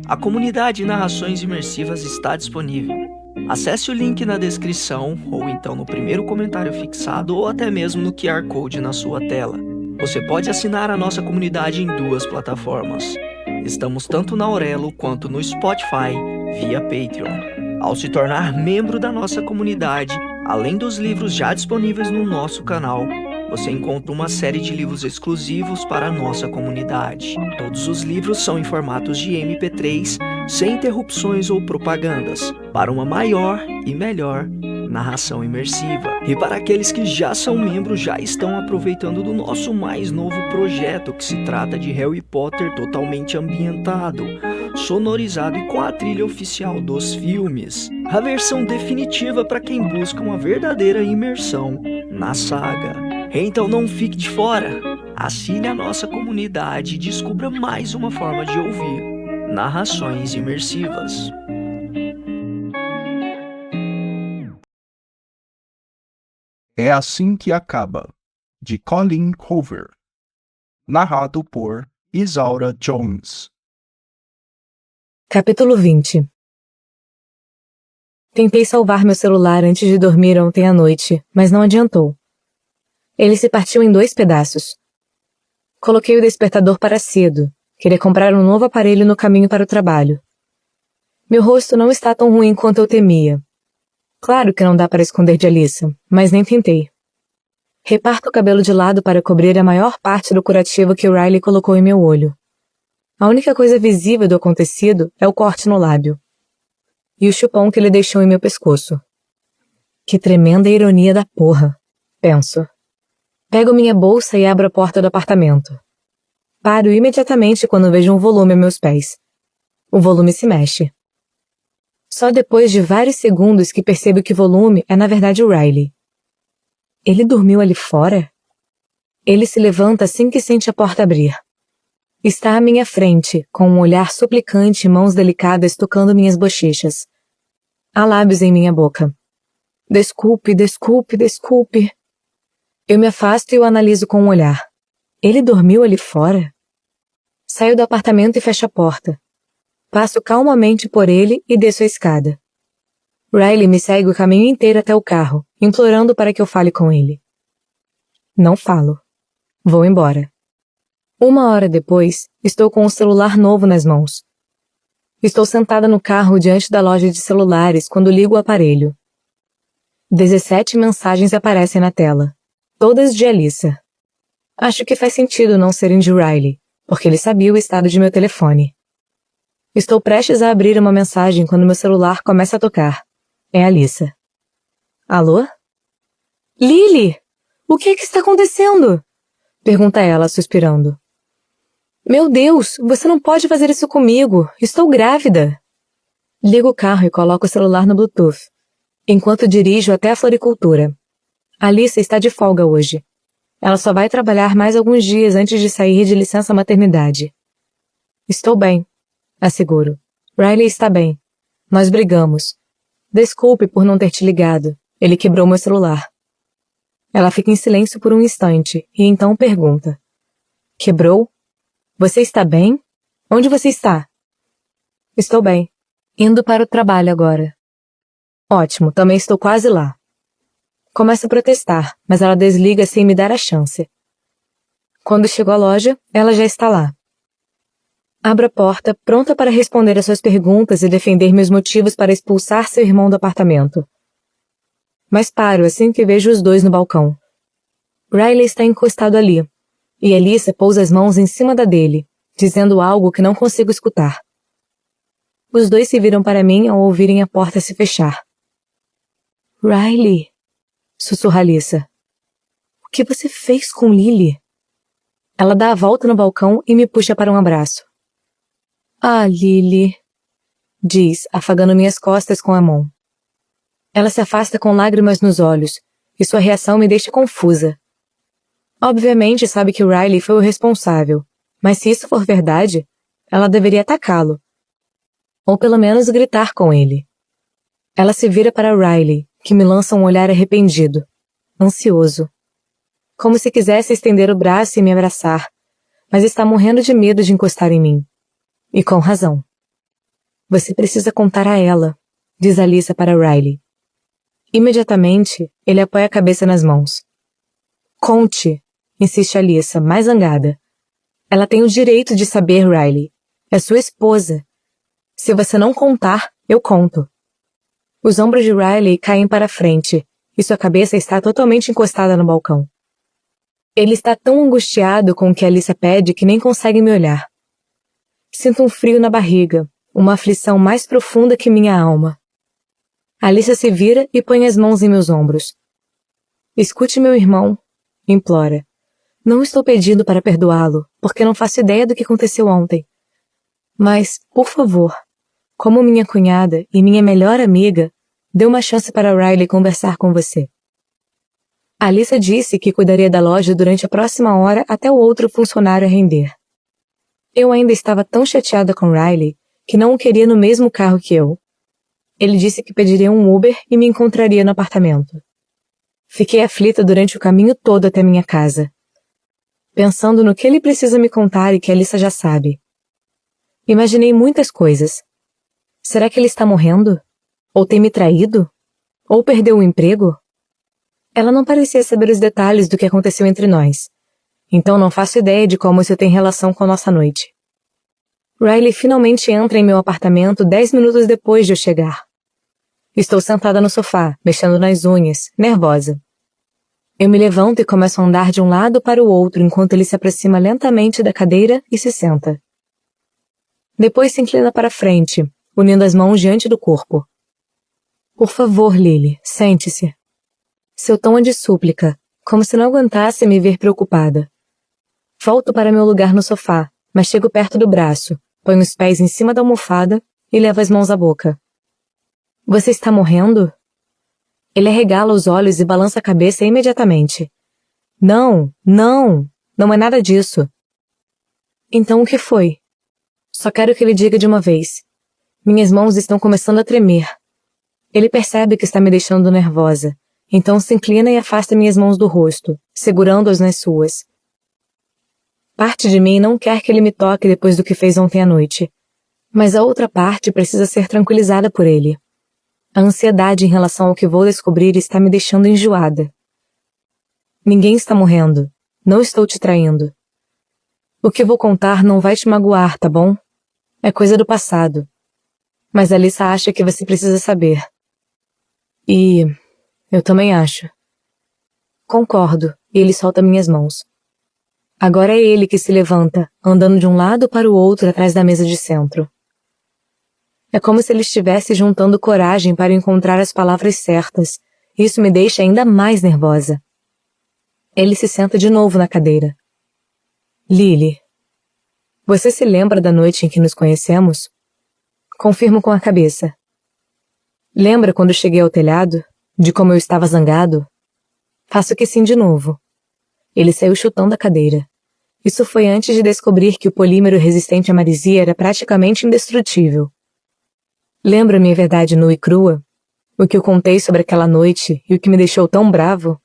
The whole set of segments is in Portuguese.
A comunidade Narrações Imersivas está disponível. Acesse o link na descrição, ou então no primeiro comentário fixado, ou até mesmo no QR Code na sua tela. Você pode assinar a nossa comunidade em 2 plataformas. Estamos tanto na Aurelo quanto no Spotify, via Patreon. Ao se tornar membro da nossa comunidade, além dos livros já disponíveis no nosso canal, você encontra uma série de livros exclusivos para a nossa comunidade. Todos os livros são em formatos de MP3, sem interrupções ou propagandas, para uma maior e melhor narração imersiva. E para aqueles que já são membros, já estão aproveitando do nosso mais novo projeto, que se trata de Harry Potter totalmente ambientado, sonorizado e com a trilha oficial dos filmes. A versão definitiva para quem busca uma verdadeira imersão na saga. Então não fique de fora. Assine a nossa comunidade e descubra mais uma forma de ouvir narrações imersivas. É assim que acaba, de Colin Hoover. Narrado por Isaura Jones. Capítulo 20. Tentei salvar meu celular antes de dormir ontem à noite, mas não adiantou. Ele se partiu em 2 pedaços. Coloquei o despertador para cedo. Queria comprar um novo aparelho no caminho para o trabalho. Meu rosto não está tão ruim quanto eu temia. Claro que não dá para esconder de Alyssa, mas nem tentei. Reparto o cabelo de lado para cobrir a maior parte do curativo que o Riley colocou em meu olho. A única coisa visível do acontecido é o corte no lábio. E o chupão que ele deixou em meu pescoço. Que tremenda ironia da porra, penso. Pego minha bolsa e abro a porta do apartamento. Paro imediatamente quando vejo um volume a meus pés. O volume se mexe. Só depois de vários segundos que percebo que o volume é na verdade o Riley. Ele dormiu ali fora? Ele se levanta assim que sente a porta abrir. Está à minha frente, com um olhar suplicante e mãos delicadas tocando minhas bochechas. Há lábios em minha boca. Desculpe, desculpe, desculpe. Eu me afasto e o analiso com um olhar. Ele dormiu ali fora? Saio do apartamento e fecho a porta. Passo calmamente por ele e desço a escada. Riley me segue o caminho inteiro até o carro, implorando para que eu fale com ele. Não falo. Vou embora. 1 hora depois, estou com um celular novo nas mãos. Estou sentada no carro diante da loja de celulares quando ligo o aparelho. 17 mensagens aparecem na tela. Todas de Alyssa. Acho que faz sentido não serem de Riley, porque ele sabia o estado de meu telefone. Estou prestes a abrir uma mensagem quando meu celular começa a tocar. É Alyssa. Alô? Lily! O que está acontecendo? Pergunta ela, suspirando. Meu Deus, você não pode fazer isso comigo. Estou grávida. Ligo o carro e coloco o celular no Bluetooth, enquanto dirijo até a floricultura. Alyssa está de folga hoje. Ela só vai trabalhar mais alguns dias antes de sair de licença maternidade. Estou bem, asseguro. Riley está bem. Nós brigamos. Desculpe por não ter te ligado. Ele quebrou meu celular. Ela fica em silêncio por um instante e então pergunta. Quebrou? Você está bem? Onde você está? Estou bem. Indo para o trabalho agora. Ótimo, também estou quase lá. Começo a protestar, mas ela desliga sem me dar a chance. Quando chego à loja, ela já está lá. Abro a porta, pronta para responder às suas perguntas e defender meus motivos para expulsar seu irmão do apartamento. Mas paro assim que vejo os dois no balcão. Riley está encostado ali, e Alyssa pousa as mãos em cima da dele, dizendo algo que não consigo escutar. Os dois se viram para mim ao ouvirem a porta se fechar. Riley, sussurra Alyssa. O que você fez com Lily? Ela dá a volta no balcão e me puxa para um abraço. Ah, Lily, diz, afagando minhas costas com a mão. Ela se afasta com lágrimas nos olhos, e sua reação me deixa confusa. Obviamente sabe que Riley foi o responsável, mas se isso for verdade, ela deveria atacá-lo. Ou pelo menos gritar com ele. Ela se vira para Riley, que me lança um olhar arrependido, ansioso. Como se quisesse estender o braço e me abraçar, mas está morrendo de medo de encostar em mim. E com razão. Você precisa contar a ela, diz Alyssa para Riley. Imediatamente, ele apoia a cabeça nas mãos. Conte, insiste Alyssa, mais zangada. Ela tem o direito de saber, Riley. É sua esposa. Se você não contar, eu conto. Os ombros de Riley caem para frente e sua cabeça está totalmente encostada no balcão. Ele está tão angustiado com o que Alyssa pede que nem consegue me olhar. Sinto um frio na barriga, uma aflição mais profunda que minha alma. Alyssa se vira e põe as mãos em meus ombros. Escute meu irmão, implora. Não estou pedindo para perdoá-lo, porque não faço ideia do que aconteceu ontem. Mas, por favor, como minha cunhada e minha melhor amiga, dê uma chance para Riley conversar com você. Alyssa disse que cuidaria da loja durante a próxima hora até o outro funcionário render. Eu ainda estava tão chateada com Riley que não o queria no mesmo carro que eu. Ele disse que pediria um Uber e me encontraria no apartamento. Fiquei aflita durante o caminho todo até minha casa, pensando no que ele precisa me contar e que a Alyssa já sabe. Imaginei muitas coisas. Será que ele está morrendo? Ou tem me traído? Ou perdeu o emprego? Ela não parecia saber os detalhes do que aconteceu entre nós, então não faço ideia de como isso tem relação com a nossa noite. Riley finalmente entra em meu apartamento 10 minutos depois de eu chegar. Estou sentada no sofá, mexendo nas unhas, nervosa. Eu me levanto e começo a andar de um lado para o outro enquanto ele se aproxima lentamente da cadeira e se senta. Depois se inclina para frente, unindo as mãos diante do corpo. Por favor, Lily, sente-se. Seu tom é de súplica, como se não aguentasse me ver preocupada. Volto para meu lugar no sofá, mas chego perto do braço, ponho os pés em cima da almofada e levo as mãos à boca. Você está morrendo? Ele arregala os olhos e balança a cabeça imediatamente. Não, não, não é nada disso. Então o que foi? Só quero que ele diga de uma vez. Minhas mãos estão começando a tremer. Ele percebe que está me deixando nervosa, então se inclina e afasta minhas mãos do rosto, segurando-as nas suas. Parte de mim não quer que ele me toque depois do que fez ontem à noite, mas a outra parte precisa ser tranquilizada por ele. A ansiedade em relação ao que vou descobrir está me deixando enjoada. Ninguém está morrendo. Não estou te traindo. O que vou contar não vai te magoar, tá bom? É coisa do passado. Mas a Alyssa acha que você precisa saber. E eu também acho. Concordo, e ele solta minhas mãos. Agora é ele que se levanta, andando de um lado para o outro atrás da mesa de centro. É como se ele estivesse juntando coragem para encontrar as palavras certas, e isso me deixa ainda mais nervosa. Ele se senta de novo na cadeira. Lily, você se lembra da noite em que nos conhecemos? Confirmo com a cabeça. Lembra quando cheguei ao telhado? De como eu estava zangado? Faço que sim de novo. Ele saiu chutando a cadeira. Isso foi antes de descobrir que o polímero resistente à marisia era praticamente indestrutível. Lembra minha verdade nua e crua? O que eu contei sobre aquela noite e o que me deixou tão bravo?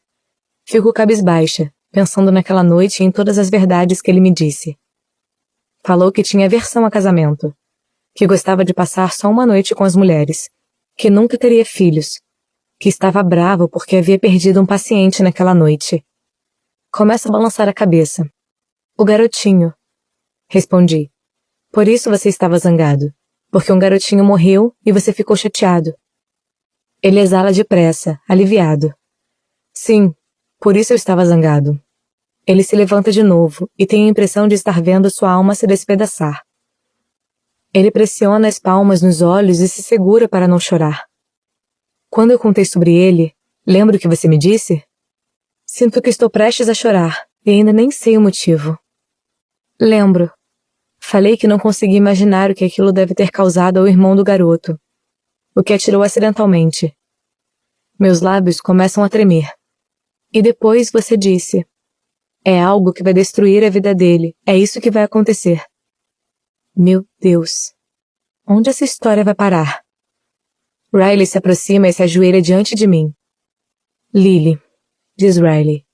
Fico cabisbaixa, pensando naquela noite e em todas as verdades que ele me disse. Falou que tinha aversão a casamento, que gostava de passar só uma noite com as mulheres, que nunca teria filhos, que estava bravo porque havia perdido um paciente naquela noite. Começa a balançar a cabeça. O garotinho. Respondi. Por isso você estava zangado. Porque um garotinho morreu e você ficou chateado. Ele exala depressa, aliviado. Sim, por isso eu estava zangado. Ele se levanta de novo e tem a impressão de estar vendo sua alma se despedaçar. Ele pressiona as palmas nos olhos e se segura para não chorar. Quando eu contei sobre ele, lembra o que você me disse? Sinto que estou prestes a chorar e ainda nem sei o motivo. Lembro. Falei que não consegui imaginar o que aquilo deve ter causado ao irmão do garoto, o que atirou acidentalmente. Meus lábios começam a tremer. E depois você disse, é algo que vai destruir a vida dele, é isso que vai acontecer. Meu Deus, onde essa história vai parar? Riley se aproxima e se ajoelha diante de mim. Lily, diz Riley,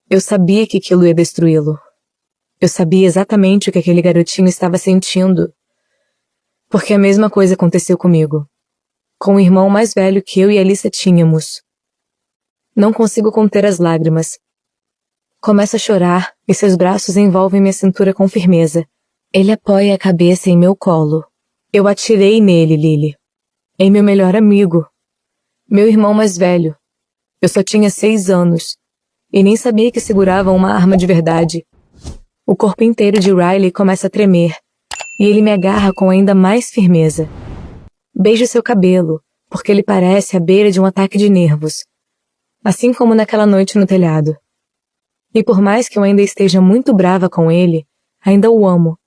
eu sabia que aquilo ia destruí-lo. Eu sabia exatamente o que aquele garotinho estava sentindo. Porque a mesma coisa aconteceu comigo. Com o irmão mais velho que eu e Alyssa tínhamos. Não consigo conter as lágrimas. Começo a chorar e seus braços envolvem minha cintura com firmeza. Ele apoia a cabeça em meu colo. Eu atirei nele, Lily. Em meu melhor amigo. Meu irmão mais velho. Eu só tinha 6 anos. E nem sabia que segurava uma arma de verdade. O corpo inteiro de Riley começa a tremer. E ele me agarra com ainda mais firmeza. Beijo seu cabelo, porque ele parece à beira de um ataque de nervos. Assim como naquela noite no telhado. E por mais que eu ainda esteja muito brava com ele, ainda o amo.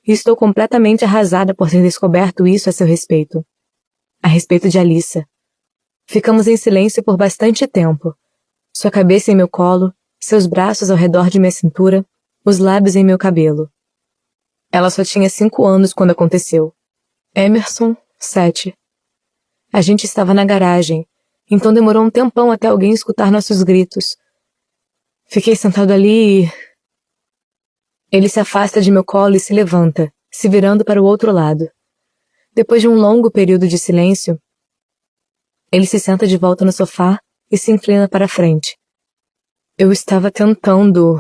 E estou completamente arrasada por ter descoberto isso a seu respeito. A respeito de Alyssa. Ficamos em silêncio por bastante tempo. Sua cabeça em meu colo, seus braços ao redor de minha cintura, os lábios em meu cabelo. Ela só tinha 5 anos quando aconteceu. Emerson, 7. A gente estava na garagem, então demorou um tempão até alguém escutar nossos gritos. Fiquei sentado ali e... Ele se afasta de meu colo e se levanta, se virando para o outro lado. Depois de um longo período de silêncio, ele se senta de volta no sofá e se inclina para a frente. Eu estava tentando...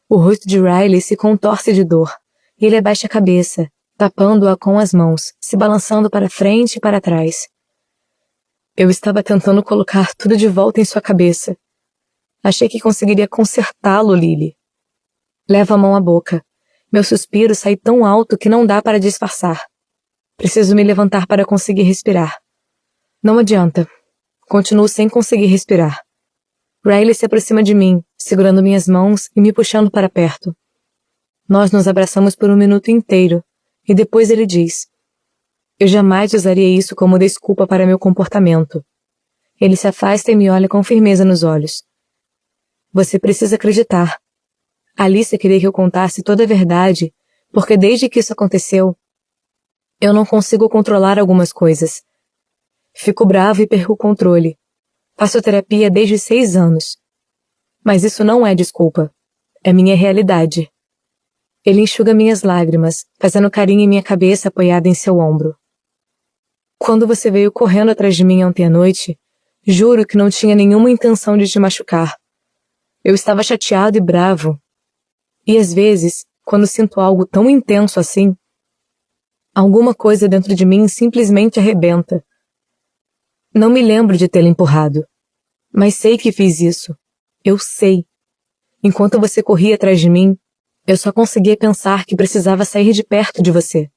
O rosto de Riley se contorce de dor, e ele abaixa a cabeça, tapando-a com as mãos, se balançando para frente e para trás. Eu estava tentando colocar tudo de volta em sua cabeça. Achei que conseguiria consertá-lo, Lily. Levo a mão à boca. Meu suspiro sai tão alto que não dá para disfarçar. Preciso me levantar para conseguir respirar. Não adianta. Continuo sem conseguir respirar. Riley se aproxima de mim, segurando minhas mãos e me puxando para perto. Nós nos abraçamos por um minuto inteiro, e depois ele diz: eu jamais usaria isso como desculpa para meu comportamento. Ele se afasta e me olha com firmeza nos olhos. Você precisa acreditar. Alyssa queria que eu contasse toda a verdade, porque desde que isso aconteceu, eu não consigo controlar algumas coisas. Fico bravo e perco o controle. Faço terapia desde 6 anos. Mas isso não é desculpa. É minha realidade. Ele enxuga minhas lágrimas, fazendo carinho em minha cabeça apoiada em seu ombro. Quando você veio correndo atrás de mim ontem à noite, juro que não tinha nenhuma intenção de te machucar. Eu estava chateado e bravo. E às vezes, quando sinto algo tão intenso assim, alguma coisa dentro de mim simplesmente arrebenta. Não me lembro de tê-lo empurrado. Mas sei que fiz isso. Eu sei. Enquanto você corria atrás de mim, eu só conseguia pensar que precisava sair de perto de você.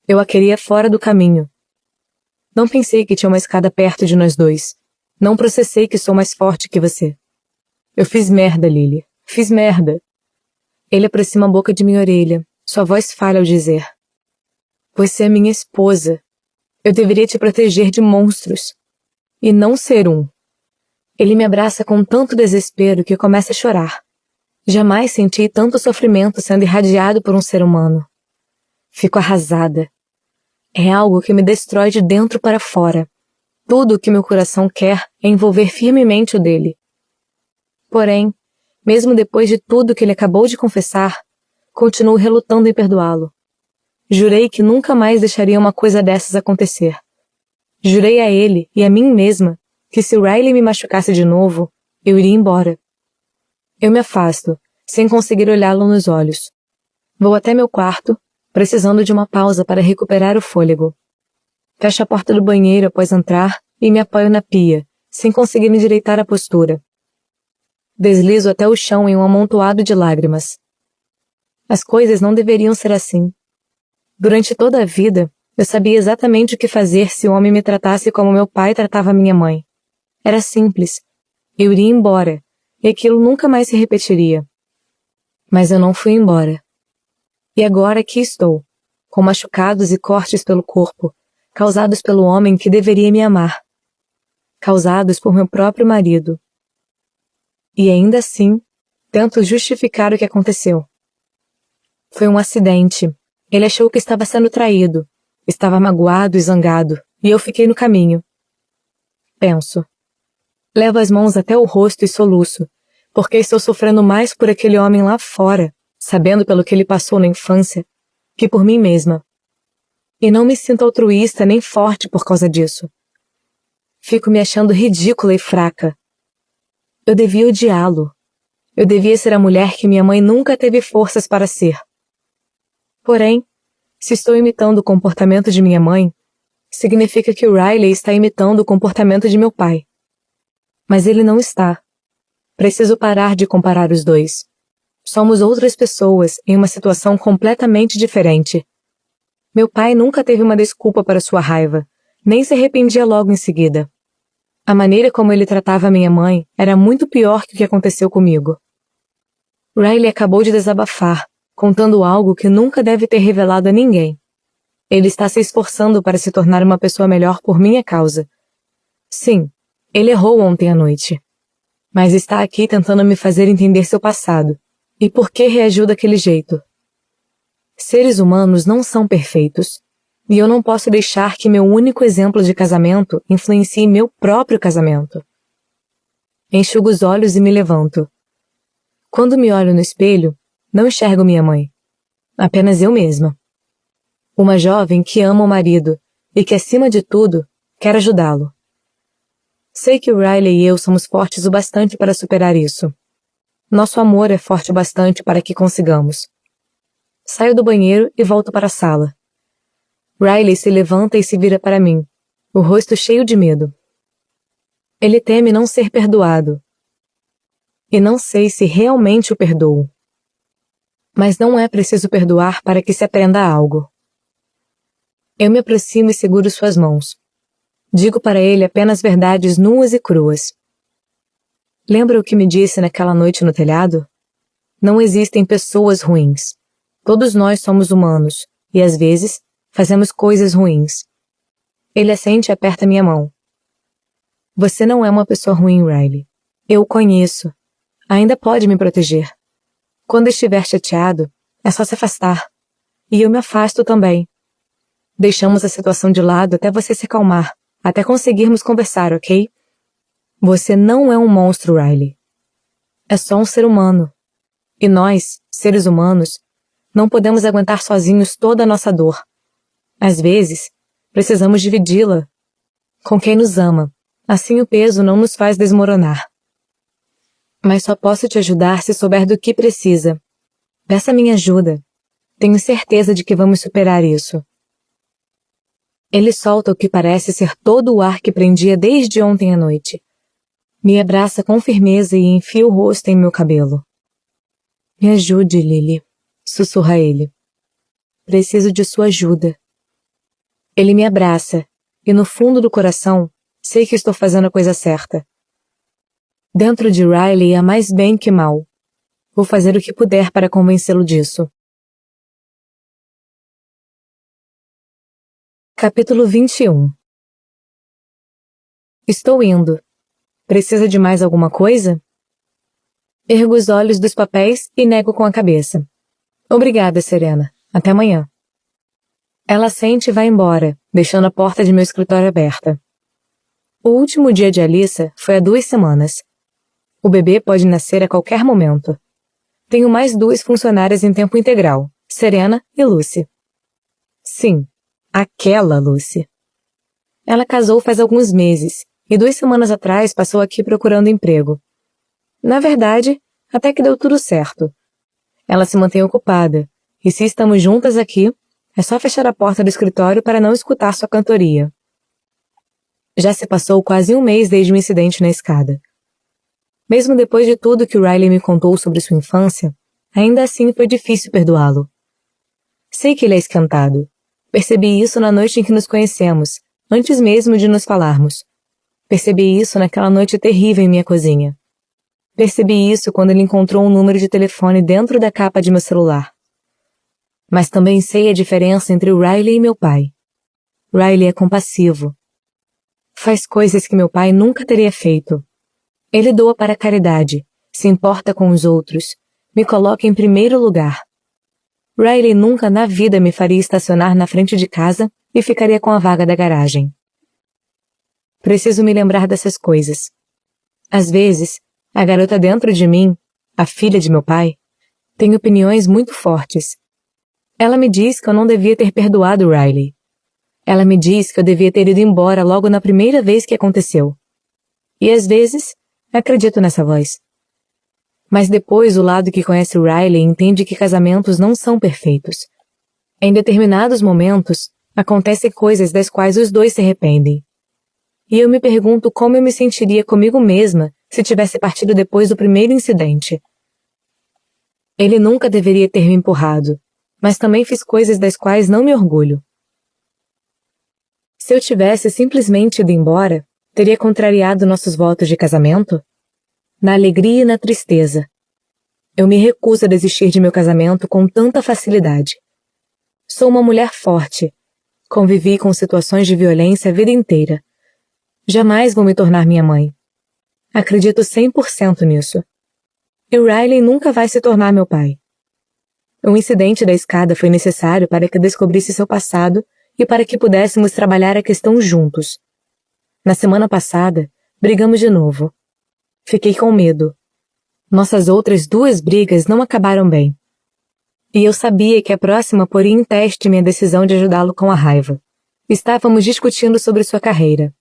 Eu a queria fora do caminho. Não pensei que tinha uma escada perto de nós dois. Não processei que sou mais forte que você. Eu fiz merda, Lily. Fiz merda. Ele aproxima a boca de minha orelha. Sua voz falha ao dizer: você é minha esposa. Eu deveria te proteger de monstros. E não ser um. Ele me abraça com tanto desespero que eu começo a chorar. Jamais senti tanto sofrimento sendo irradiado por um ser humano. Fico arrasada. É algo que me destrói de dentro para fora. Tudo o que meu coração quer é envolver firmemente o dele. Porém, mesmo depois de tudo que ele acabou de confessar, continuo relutando em perdoá-lo. Jurei que nunca mais deixaria uma coisa dessas acontecer. Jurei a ele e a mim mesma que se Riley me machucasse de novo, eu iria embora. Eu me afasto, sem conseguir olhá-lo nos olhos. Vou até meu quarto, precisando de uma pausa para recuperar o fôlego. Fecho a porta do banheiro após entrar e me apoio na pia, sem conseguir me endireitar a postura. Deslizo até o chão em um amontoado de lágrimas. As coisas não deveriam ser assim. Durante toda a vida, eu sabia exatamente o que fazer se o homem me tratasse como meu pai tratava minha mãe. Era simples. Eu iria embora, e aquilo nunca mais se repetiria. Mas eu não fui embora. E agora aqui estou, com machucados e cortes pelo corpo, causados pelo homem que deveria me amar. Causados por meu próprio marido. E ainda assim, tento justificar o que aconteceu. Foi um acidente. Ele achou que estava sendo traído. Estava magoado e zangado, e eu fiquei no caminho. Penso. Levo as mãos até o rosto e soluço, porque estou sofrendo mais por aquele homem lá fora, sabendo pelo que ele passou na infância, que por mim mesma. E não me sinto altruísta nem forte por causa disso. Fico me achando ridícula e fraca. Eu devia odiá-lo. Eu devia ser a mulher que minha mãe nunca teve forças para ser. Porém, se estou imitando o comportamento de minha mãe, significa que o Riley está imitando o comportamento de meu pai. Mas ele não está. Preciso parar de comparar os dois. Somos outras pessoas em uma situação completamente diferente. Meu pai nunca teve uma desculpa para sua raiva, nem se arrependia logo em seguida. A maneira como ele tratava minha mãe era muito pior que o que aconteceu comigo. Riley acabou de desabafar, contando algo que nunca deve ter revelado a ninguém. Ele está se esforçando para se tornar uma pessoa melhor por minha causa. Sim, ele errou ontem à noite. Mas está aqui tentando me fazer entender seu passado e por que reagiu daquele jeito. Seres humanos não são perfeitos, e eu não posso deixar que meu único exemplo de casamento influencie meu próprio casamento. Enxugo os olhos e me levanto. Quando me olho no espelho, não enxergo minha mãe. Apenas eu mesma. Uma jovem que ama o marido e que, acima de tudo, quer ajudá-lo. Sei que o Riley e eu somos fortes o bastante para superar isso. Nosso amor é forte o bastante para que consigamos. Saio do banheiro e volto para a sala. Riley se levanta e se vira para mim, o rosto cheio de medo. Ele teme não ser perdoado. E não sei se realmente o perdoo. Mas não é preciso perdoar para que se aprenda algo. Eu me aproximo e seguro suas mãos. Digo para ele apenas verdades nuas e cruas. Lembra o que me disse naquela noite no telhado? Não existem pessoas ruins. Todos nós somos humanos, e às vezes fazemos coisas ruins. Ele assente e aperta minha mão. Você não é uma pessoa ruim, Riley. Eu o conheço. Ainda pode me proteger. Quando estiver chateado, é só se afastar. E eu me afasto também. Deixamos a situação de lado até você se acalmar, até conseguirmos conversar, ok? Você não é um monstro, Riley. É só um ser humano. E nós, seres humanos, não podemos aguentar sozinhos toda a nossa dor. Às vezes, precisamos dividi-la com quem nos ama. Assim o peso não nos faz desmoronar. Mas só posso te ajudar se souber do que precisa. Peça minha ajuda. Tenho certeza de que vamos superar isso. Ele solta o que parece ser todo o ar que prendia desde ontem à noite. Me abraça com firmeza e enfia o rosto em meu cabelo. Me ajude, Lily, sussurra ele. Preciso de sua ajuda. Ele me abraça, e no fundo do coração, sei que estou fazendo a coisa certa. Dentro de Riley há mais bem que mal. Vou fazer o que puder para convencê-lo disso. Capítulo 21. Estou indo. Precisa de mais alguma coisa? Ergo os olhos dos papéis e nego com a cabeça. Obrigada, Serena. Até amanhã. Ela sente e vai embora, deixando a porta de meu escritório aberta. O último dia de Alyssa foi há 2 semanas. O bebê pode nascer a qualquer momento. Tenho mais 2 funcionárias em tempo integral, Serena e Lucy. Sim, aquela Lucy. Ela casou faz alguns meses e 2 semanas atrás passou aqui procurando emprego. Na verdade, até que deu tudo certo. Ela se mantém ocupada, e se estamos juntas aqui, é só fechar a porta do escritório para não escutar sua cantoria. Já se passou quase 1 mês desde o incidente na escada. Mesmo depois de tudo que o Riley me contou sobre sua infância, ainda assim foi difícil perdoá-lo. Sei que ele é esquentado. Percebi isso na noite em que nos conhecemos, antes mesmo de nos falarmos. Percebi isso naquela noite terrível em minha cozinha. Percebi isso quando ele encontrou um número de telefone dentro da capa de meu celular. Mas também sei a diferença entre o Riley e meu pai. Riley é compassivo. Faz coisas que meu pai nunca teria feito. Ele doa para a caridade, se importa com os outros, me coloca em primeiro lugar. Riley nunca na vida me faria estacionar na frente de casa e ficaria com a vaga da garagem. Preciso me lembrar dessas coisas. Às vezes, a garota dentro de mim, a filha de meu pai, tem opiniões muito fortes. Ela me diz que eu não devia ter perdoado Riley, Ela me diz que eu devia ter ido embora logo na primeira vez que aconteceu. E às vezes, acredito nessa voz. Mas depois o lado que conhece Riley entende que casamentos não são perfeitos. Em determinados momentos, acontecem coisas das quais os dois se arrependem. E eu me pergunto como eu me sentiria comigo mesma se tivesse partido depois do primeiro incidente. Ele nunca deveria ter me empurrado, mas também fiz coisas das quais não me orgulho. Se eu tivesse simplesmente ido embora, teria contrariado nossos votos de casamento? Na alegria e na tristeza. Eu me recuso a desistir de meu casamento com tanta facilidade. Sou uma mulher forte. Convivi com situações de violência a vida inteira. Jamais vou me tornar minha mãe. Acredito 100% nisso. E Riley nunca vai se tornar meu pai. O incidente da escada foi necessário para que eu descobrisse seu passado e para que pudéssemos trabalhar a questão juntos. Na semana passada, brigamos de novo. Fiquei com medo. Nossas outras 2 brigas não acabaram bem. E eu sabia que a próxima poria em teste minha decisão de ajudá-lo com a raiva. Estávamos discutindo sobre sua carreira.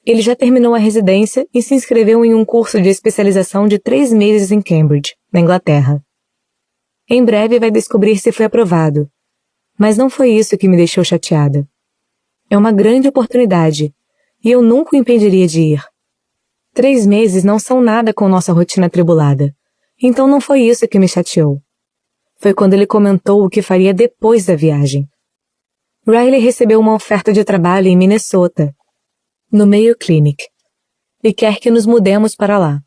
Ele já terminou a residência e se inscreveu em um curso de especialização de 3 meses em Cambridge, na Inglaterra. Em breve vai descobrir se foi aprovado. Mas não foi isso que me deixou chateada. É uma grande oportunidade, e eu nunca o impediria de ir. 3 meses não são nada com nossa rotina atribulada, então não foi isso que me chateou. Foi quando ele comentou o que faria depois da viagem. Riley recebeu uma oferta de trabalho em Minnesota, no Mayo Clinic, e quer que nos mudemos para lá.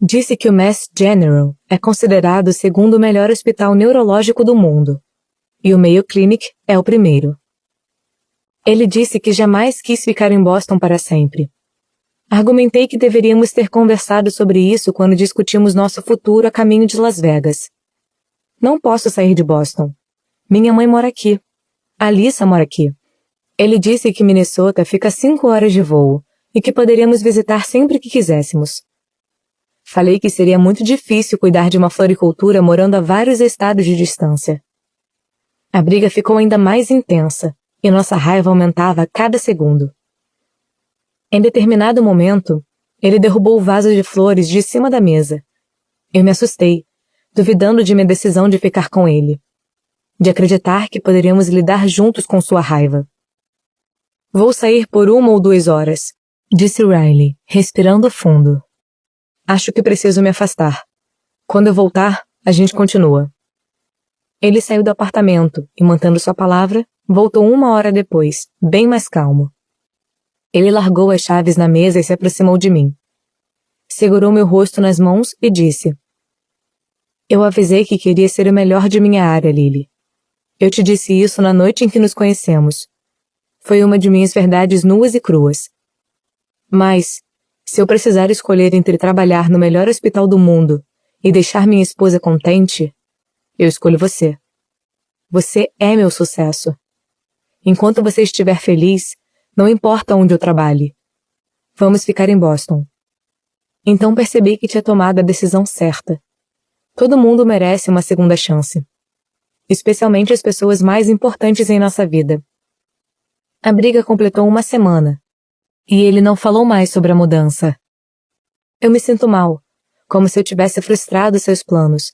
Disse que o Mass General é considerado o segundo melhor hospital neurológico do mundo, e o Mayo Clinic é o primeiro. Ele disse que jamais quis ficar em Boston para sempre. Argumentei que deveríamos ter conversado sobre isso quando discutimos nosso futuro a caminho de Las Vegas. Não posso sair de Boston. Minha mãe mora aqui. Alyssa mora aqui. Ele disse que Minnesota fica 5 horas de voo e que poderíamos visitar sempre que quiséssemos. Falei que seria muito difícil cuidar de uma floricultura morando a vários estados de distância. A briga ficou ainda mais intensa e nossa raiva aumentava a cada segundo. Em determinado momento, ele derrubou o vaso de flores de cima da mesa. Eu me assustei, duvidando de minha decisão de ficar com ele, de acreditar que poderíamos lidar juntos com sua raiva. Vou sair por 1 ou 2 horas, disse Riley, respirando fundo. Acho que preciso me afastar. Quando eu voltar, a gente continua. Ele saiu do apartamento e, mantendo sua palavra, voltou 1 hora depois, bem mais calmo. Ele largou as chaves na mesa e se aproximou de mim. Segurou meu rosto nas mãos e disse: Eu avisei que queria ser o melhor de minha área, Lily. Eu te disse isso na noite em que nos conhecemos. Foi uma de minhas verdades nuas e cruas. Mas, se eu precisar escolher entre trabalhar no melhor hospital do mundo e deixar minha esposa contente, eu escolho você. Você é meu sucesso. Enquanto você estiver feliz, não importa onde eu trabalhe. Vamos ficar em Boston. Então percebi que tinha tomado a decisão certa. Todo mundo merece uma segunda chance. Especialmente as pessoas mais importantes em nossa vida. A briga completou 1 semana. E ele não falou mais sobre a mudança. Eu me sinto mal, como se eu tivesse frustrado seus planos.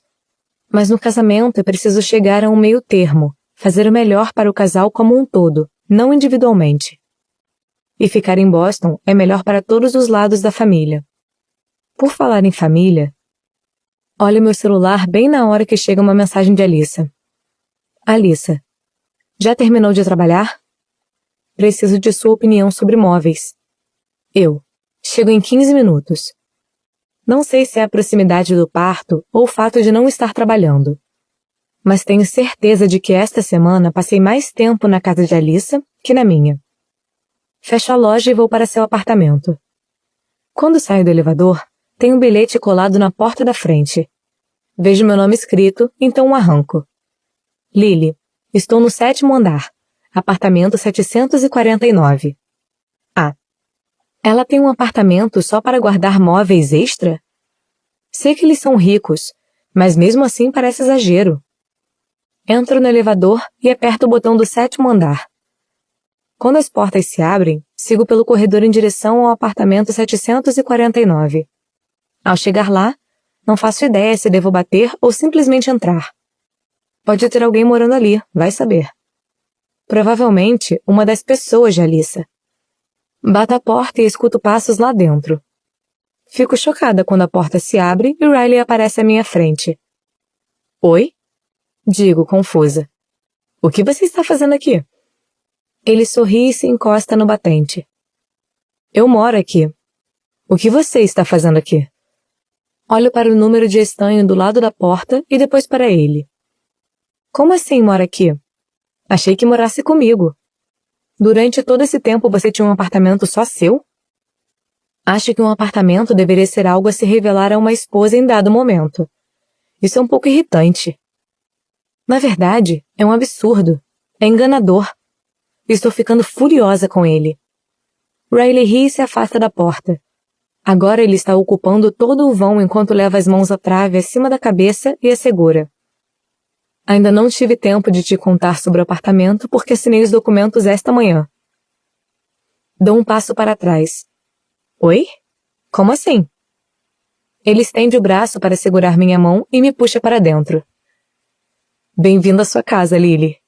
Mas no casamento é preciso chegar a um meio termo, fazer o melhor para o casal como um todo, não individualmente. E ficar em Boston é melhor para todos os lados da família. Por falar em família, olho meu celular bem na hora que chega uma mensagem de Alyssa. Alyssa, já terminou de trabalhar? Preciso de sua opinião sobre móveis. Eu. Chego em 15 minutos. Não sei se é a proximidade do parto ou o fato de não estar trabalhando. Mas tenho certeza de que esta semana passei mais tempo na casa de Alyssa que na minha. Fecho a loja e vou para seu apartamento. Quando saio do elevador, tem um bilhete colado na porta da frente. Vejo meu nome escrito, então o arranco. Lily, estou no 7º andar, apartamento 749. Ah, ela tem um apartamento só para guardar móveis extra? Sei que eles são ricos, mas mesmo assim parece exagero. Entro no elevador e aperto o botão do 7º andar. Quando as portas se abrem, sigo pelo corredor em direção ao apartamento 749. Ao chegar lá, não faço ideia se devo bater ou simplesmente entrar. Pode ter alguém morando ali, vai saber. Provavelmente uma das pessoas de Alyssa. Bato a porta e escuto passos lá dentro. Fico chocada quando a porta se abre e Riley aparece à minha frente. Oi? Digo, confusa. O que você está fazendo aqui? Ele sorri e se encosta no batente. Eu moro aqui. O que você está fazendo aqui? Olho para o número de estanho do lado da porta e depois para ele. Como assim mora aqui? Achei que morasse comigo. Durante todo esse tempo você tinha um apartamento só seu? Acho que um apartamento deveria ser algo a se revelar a uma esposa em dado momento. Isso é um pouco irritante. Na verdade, é um absurdo. É enganador. Estou ficando furiosa com ele. Riley ri e se afasta da porta. Agora ele está ocupando todo o vão enquanto leva as mãos à trave acima da cabeça e a segura. Ainda não tive tempo de te contar sobre o apartamento porque assinei os documentos esta manhã. Dou um passo para trás. Oi? Como assim? Ele estende o braço para segurar minha mão e me puxa para dentro. Bem-vindo à sua casa, Lily.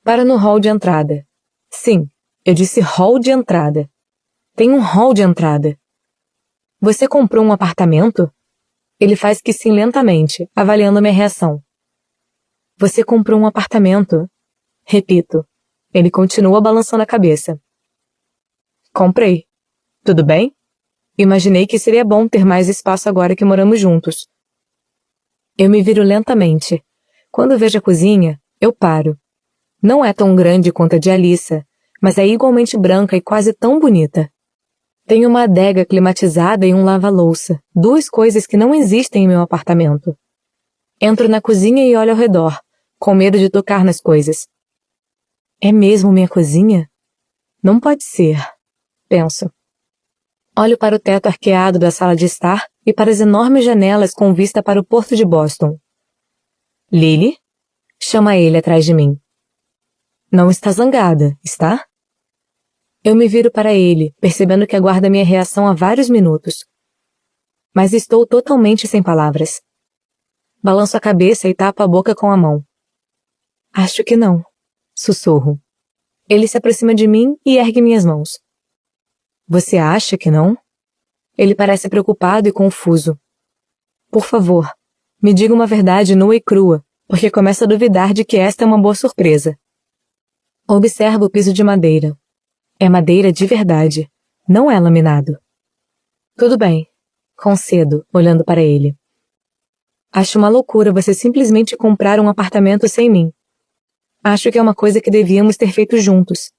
Para no hall de entrada. Sim, eu disse hall de entrada. Tem um hall de entrada. Você comprou um apartamento? Ele faz que sim lentamente, avaliando minha reação. Você comprou um apartamento? Repito. Ele continua balançando a cabeça. Comprei. Tudo bem? Imaginei que seria bom ter mais espaço agora que moramos juntos. Eu me viro lentamente. Quando vejo a cozinha, eu paro. Não é tão grande quanto a de Alyssa, mas é igualmente branca e quase tão bonita. Tem uma adega climatizada e um lava-louça, duas coisas que não existem em meu apartamento. Entro na cozinha e olho ao redor, com medo de tocar nas coisas. É mesmo minha cozinha? Não pode ser, penso. Olho para o teto arqueado da sala de estar e para as enormes janelas com vista para o porto de Boston. Lily? Chama ele atrás de mim. Não está zangada, está? Eu me viro para ele, percebendo que aguarda minha reação há vários minutos. Mas estou totalmente sem palavras. Balanço a cabeça e tapo a boca com a mão. Acho que não. Sussurro. Ele se aproxima de mim e ergue minhas mãos. Você acha que não? Ele parece preocupado e confuso. Por favor, me diga uma verdade nua e crua, porque começo a duvidar de que esta é uma boa surpresa. Observo o piso de madeira. É madeira de verdade, não é laminado. Tudo bem, concedo, olhando para ele. Acho uma loucura você simplesmente comprar um apartamento sem mim. Acho que é uma coisa que devíamos ter feito juntos.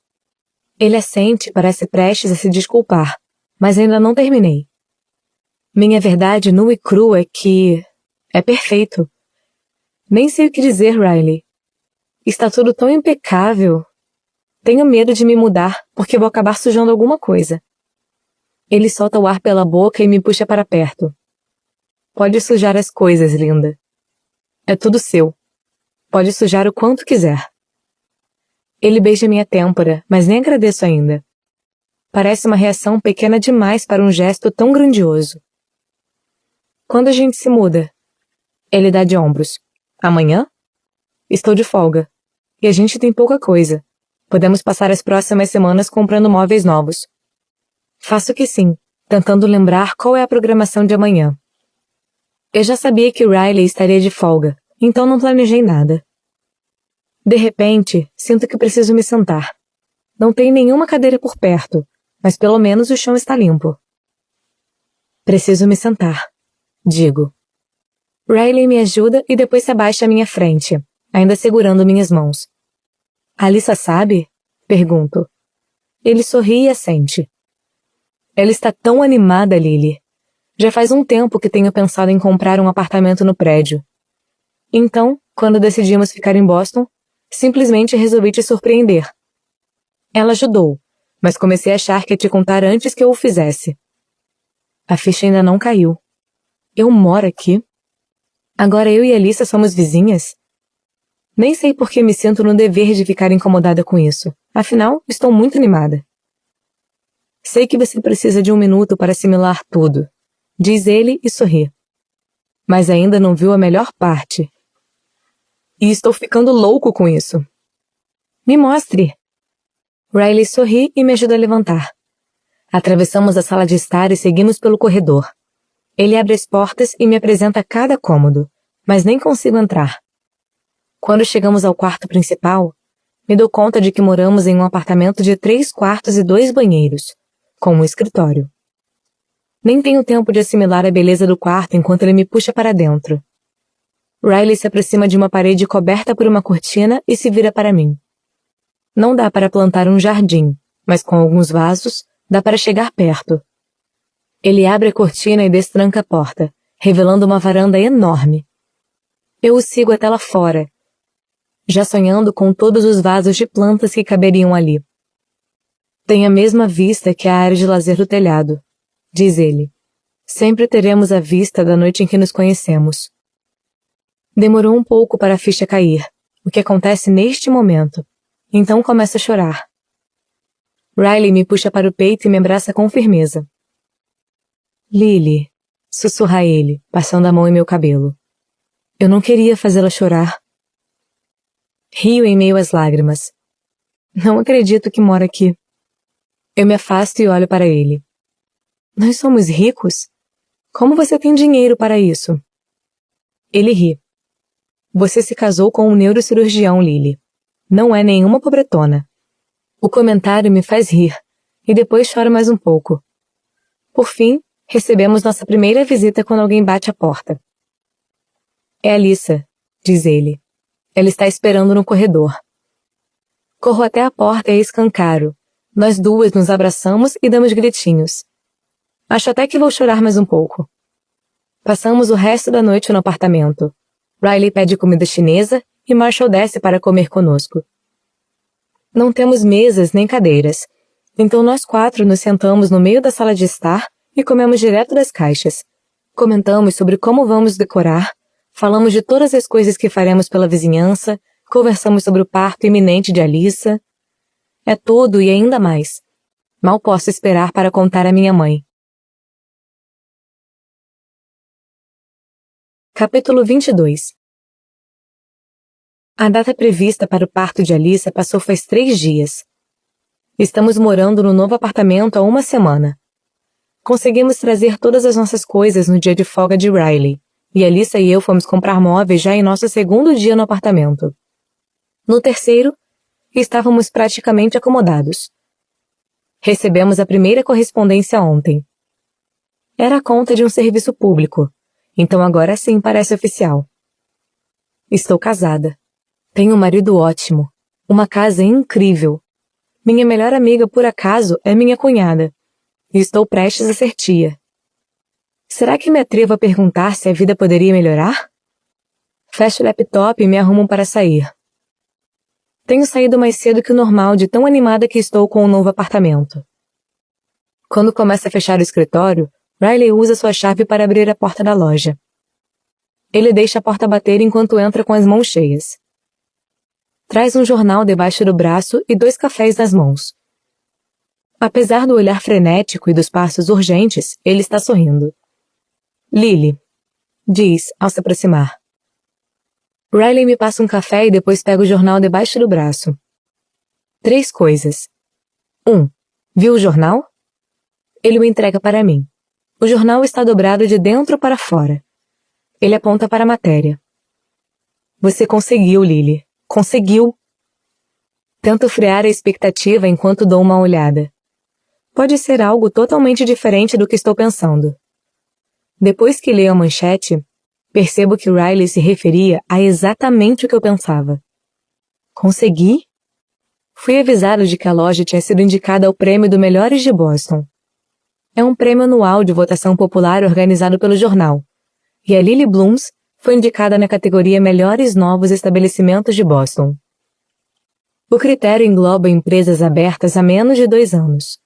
Ele assente e parece prestes a se desculpar, mas ainda não terminei. Minha verdade nua e crua é que... é perfeito. Nem sei o que dizer, Riley. Está tudo tão impecável. Tenho medo de me mudar, porque vou acabar sujando alguma coisa. Ele solta o ar pela boca e me puxa para perto. Pode sujar as coisas, linda. É tudo seu. Pode sujar o quanto quiser. Ele beija minha têmpora, mas nem agradeço ainda. Parece uma reação pequena demais para um gesto tão grandioso. Quando a gente se muda? Ele dá de ombros. Amanhã? Estou de folga. E a gente tem pouca coisa. Podemos passar as próximas semanas comprando móveis novos. Faço que sim, tentando lembrar qual é a programação de amanhã. Eu já sabia que Riley estaria de folga, então não planejei nada. De repente, sinto que preciso me sentar. Não tem nenhuma cadeira por perto, mas pelo menos o chão está limpo. Preciso me sentar, digo. Riley me ajuda e depois se abaixa à minha frente, ainda segurando minhas mãos. Alyssa sabe? Pergunto. Ele sorri e assente. Ela está tão animada, Lily. Já faz um tempo que tenho pensado em comprar um apartamento no prédio. Então, quando decidimos ficar em Boston, simplesmente resolvi te surpreender. Ela ajudou, mas comecei a achar que ia te contar antes que eu o fizesse. A ficha ainda não caiu. Eu moro aqui? Agora eu e Alyssa somos vizinhas? Nem sei por que me sinto no dever de ficar incomodada com isso, Afinal, estou muito animada. Sei que você precisa de um minuto para assimilar tudo, diz ele e sorri. Mas ainda não viu a melhor parte. E estou ficando louco com isso. Me mostre. Riley sorri e me ajuda a levantar. Atravessamos a sala de estar e seguimos pelo corredor. Ele abre as portas e me apresenta cada cômodo, mas nem consigo entrar. Quando chegamos ao quarto principal, me dou conta de que moramos em um apartamento de 3 quartos e 2 banheiros, com um escritório. Nem tenho tempo de assimilar a beleza do quarto enquanto ele me puxa para dentro. Riley se aproxima de uma parede coberta por uma cortina e se vira para mim. Não dá para plantar um jardim, mas com alguns vasos dá para chegar perto. Ele abre a cortina e destranca a porta, revelando uma varanda enorme. Eu o sigo até lá fora, já sonhando com todos os vasos de plantas que caberiam ali. Tem a mesma vista que a área de lazer do telhado, diz ele. Sempre teremos a vista da noite em que nos conhecemos. Demorou um pouco para a ficha cair, o que acontece neste momento. Então começo a chorar. Riley me puxa para o peito e me abraça com firmeza. Lily, sussurra ele, passando a mão em meu cabelo. Eu não queria fazê-la chorar. Rio em meio às lágrimas. Não acredito que mora aqui. Eu me afasto e olho para ele. Nós somos ricos? Como você tem dinheiro para isso? Ele ri. Você se casou com um neurocirurgião, Lily. Não é nenhuma pobretona. O comentário me faz rir, e depois choro mais um pouco. Por fim, recebemos nossa primeira visita quando alguém bate a porta. É Alyssa, diz ele. Ela está esperando no corredor. Corro até a porta e escancaro. Nós duas nos abraçamos e damos gritinhos. Acho até que vou chorar mais um pouco. Passamos o resto da noite no apartamento. Riley pede comida chinesa e Marshall desce para comer conosco. Não temos mesas nem cadeiras, então nós 4 nos sentamos no meio da sala de estar e comemos direto das caixas. Comentamos sobre como vamos decorar, falamos de todas as coisas que faremos pela vizinhança, conversamos sobre o parto iminente de Alyssa. É tudo e ainda mais. Mal posso esperar para contar à minha mãe. Capítulo 22. A data prevista para o parto de Alyssa passou faz 3 dias. Estamos morando no novo apartamento há 1 semana. Conseguimos trazer todas as nossas coisas no dia de folga de Riley, e Alyssa e eu fomos comprar móveis já em nosso 2º dia no apartamento. No 3º, estávamos praticamente acomodados. Recebemos a primeira correspondência ontem. Era a conta de um serviço público, então agora sim parece oficial. Estou casada. Tenho um marido ótimo, uma casa incrível. Minha melhor amiga, por acaso, é minha cunhada, e estou prestes a ser tia. Será que me atrevo a perguntar se a vida poderia melhorar? Fecho o laptop e me arrumo para sair. Tenho saído mais cedo que o normal de tão animada que estou com o novo apartamento. Quando começa a fechar o escritório, Riley usa sua chave para abrir a porta da loja. Ele deixa a porta bater enquanto entra com as mãos cheias. Traz um jornal debaixo do braço e 2 cafés nas mãos. Apesar do olhar frenético e dos passos urgentes, ele está sorrindo. Lily, diz ao se aproximar. Riley me passa um café e depois pega o jornal debaixo do braço. 3 coisas. 1. Viu o jornal? Ele o entrega para mim. O jornal está dobrado de dentro para fora. Ele aponta para a matéria. Você conseguiu, Lily. Conseguiu! Tento frear a expectativa enquanto dou uma olhada. Pode ser algo totalmente diferente do que estou pensando. Depois que leio a manchete, percebo que Riley se referia a exatamente o que eu pensava. Consegui? Fui avisado de que a loja tinha sido indicada ao prêmio do Melhores de Boston. É um prêmio anual de votação popular organizado pelo jornal, e a Lily Blooms foi indicada na categoria Melhores Novos Estabelecimentos de Boston. O critério engloba empresas abertas há menos de 2 anos.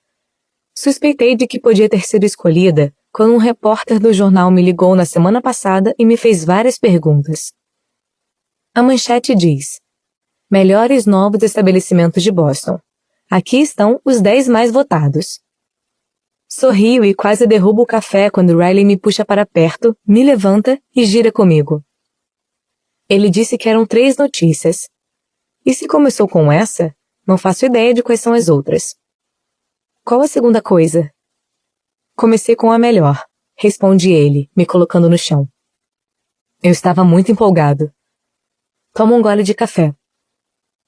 Suspeitei de que podia ter sido escolhida quando um repórter do jornal me ligou na semana passada e me fez várias perguntas. A manchete diz: Melhores Novos Estabelecimentos de Boston. Aqui estão os 10 mais votados. Sorrio e quase derrubo o café quando Riley me puxa para perto, me levanta e gira comigo. Ele disse que eram 3 notícias. E se começou com essa, não faço ideia de quais são as outras. Qual a segunda coisa? Comecei com a melhor, responde ele, me colocando no chão. Eu estava muito empolgado. Tomo um gole de café.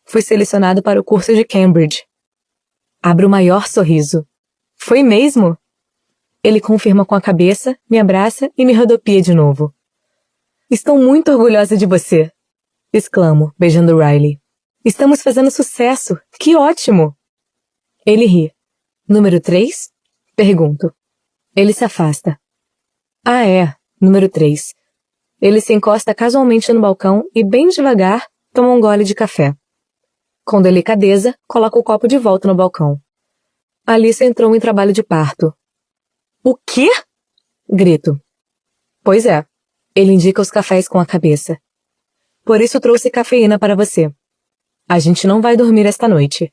Fui selecionado para o curso de Cambridge. Abro o maior sorriso. Foi mesmo? Ele confirma com a cabeça, me abraça e me rodopia de novo. Estou muito orgulhosa de você, exclamo, beijando Riley. Estamos fazendo sucesso! Que ótimo! Ele ri. Número 3? Pergunto. Ele se afasta. Ah, é. Número 3. Ele se encosta casualmente no balcão e, bem devagar, toma um gole de café. Com delicadeza, coloca o copo de volta no balcão. Alice entrou em trabalho de parto. O quê? Grito. Pois é. Ele indica os cafés com a cabeça. Por isso trouxe cafeína para você. A gente não vai dormir esta noite.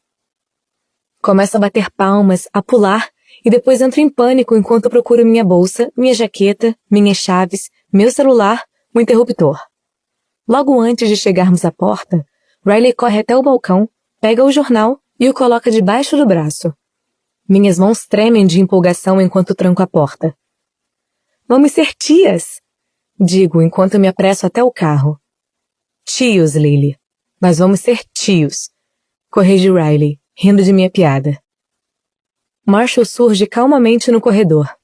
Começo a bater palmas, a pular, e depois entro em pânico enquanto procuro minha bolsa, minha jaqueta, minhas chaves, meu celular, o interruptor. Logo antes de chegarmos à porta, Riley corre até o balcão, pega o jornal e o coloca debaixo do braço. Minhas mãos tremem de empolgação enquanto tranco a porta. Vamos ser tias! Digo enquanto me apresso até o carro. Tios, Lily. Mas vamos ser tios. Corrige Riley, rindo de minha piada. Marshall surge calmamente no corredor.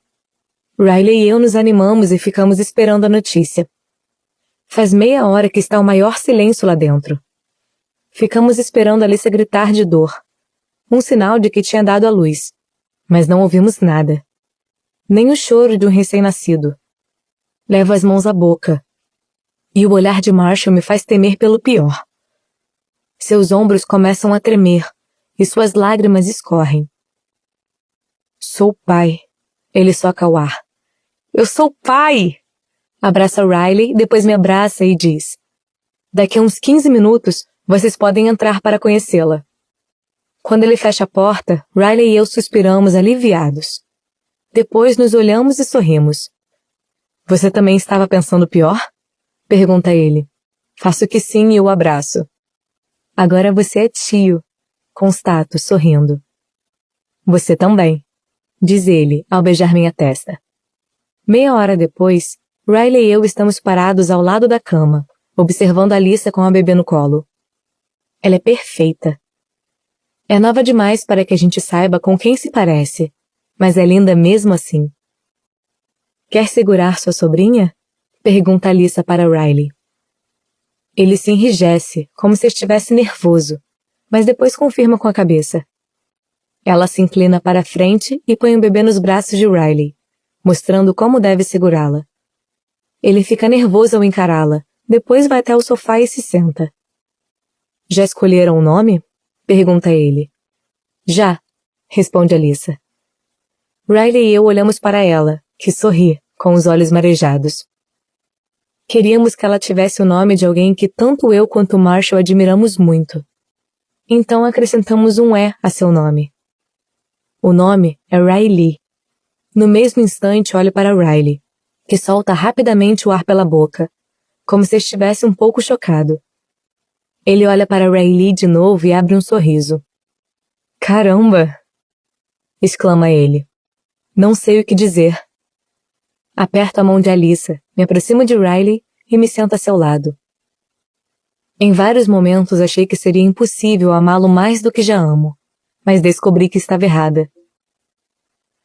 Riley e eu nos animamos e ficamos esperando a notícia. Faz meia hora que está o maior silêncio lá dentro. Ficamos esperando Alice gritar de dor. Um sinal de que tinha dado à luz. Mas não ouvimos nada. Nem o choro de um recém-nascido. Levo as mãos à boca. E o olhar de Marshall me faz temer pelo pior. Seus ombros começam a tremer, e suas lágrimas escorrem. Sou pai. Ele soca o ar. Eu sou pai! Abraça Riley, depois me abraça e diz. Daqui a uns 15 minutos, vocês podem entrar para conhecê-la. Quando ele fecha a porta, Riley e eu suspiramos aliviados. Depois nos olhamos e sorrimos. Você também estava pensando pior? Pergunta ele. Faço que sim e o abraço. Agora você é tio, constato, sorrindo. Você também, diz ele, ao beijar minha testa. Meia hora depois, Riley e eu estamos parados ao lado da cama, observando Alice com a bebê no colo. Ela é perfeita. É nova demais para que a gente saiba com quem se parece, mas é linda mesmo assim. Quer segurar sua sobrinha? Pergunta Alice para Riley. Ele se enrijece, como se estivesse nervoso, mas depois confirma com a cabeça. Ela se inclina para a frente e põe o bebê nos braços de Riley, mostrando como deve segurá-la. Ele fica nervoso ao encará-la, depois vai até o sofá e se senta. Já escolheram o nome? Pergunta ele. Já, responde Alice. Riley e eu olhamos para ela, que sorri, com os olhos marejados. Queríamos que ela tivesse o nome de alguém que tanto eu quanto Marshall admiramos muito. Então acrescentamos um E a seu nome. O nome é Riley. No mesmo instante olho para Riley, que solta rapidamente o ar pela boca, como se estivesse um pouco chocado. Ele olha para Riley de novo e abre um sorriso. Caramba! Exclama ele. Não sei o que dizer. Aperto a mão de Alice, me aproximo de Riley e me sento a seu lado. Em vários momentos achei que seria impossível amá-lo mais do que já amo, mas descobri que estava errada.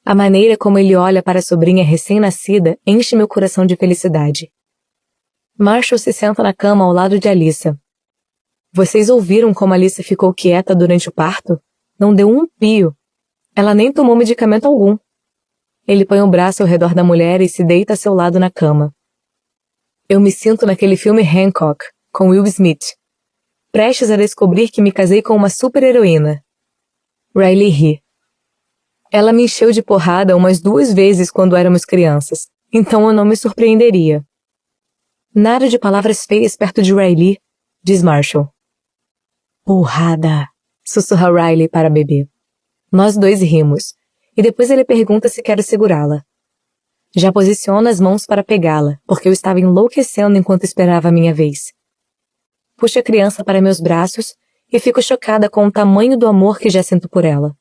A maneira como ele olha para a sobrinha recém-nascida enche meu coração de felicidade. Marshall se senta na cama ao lado de Alice. Vocês ouviram como Alice ficou quieta durante o parto? Não deu um pio. Ela nem tomou medicamento algum. Ele põe o braço ao redor da mulher e se deita a seu lado na cama. Eu me sinto naquele filme Hancock, com Will Smith, prestes a descobrir que me casei com uma super-heroína. Riley ri. Ela me encheu de porrada umas 2 vezes quando éramos crianças, então eu não me surpreenderia. Nada de palavras feias perto de Riley, diz Marshall. Porrada, Sussurra Riley para a bebê. Nós dois rimos, e depois ele pergunta se quero segurá-la. Já posiciono as mãos para pegá-la, porque eu estava enlouquecendo enquanto esperava a minha vez. Puxo a criança para meus braços e fico chocada com o tamanho do amor que já sinto por ela.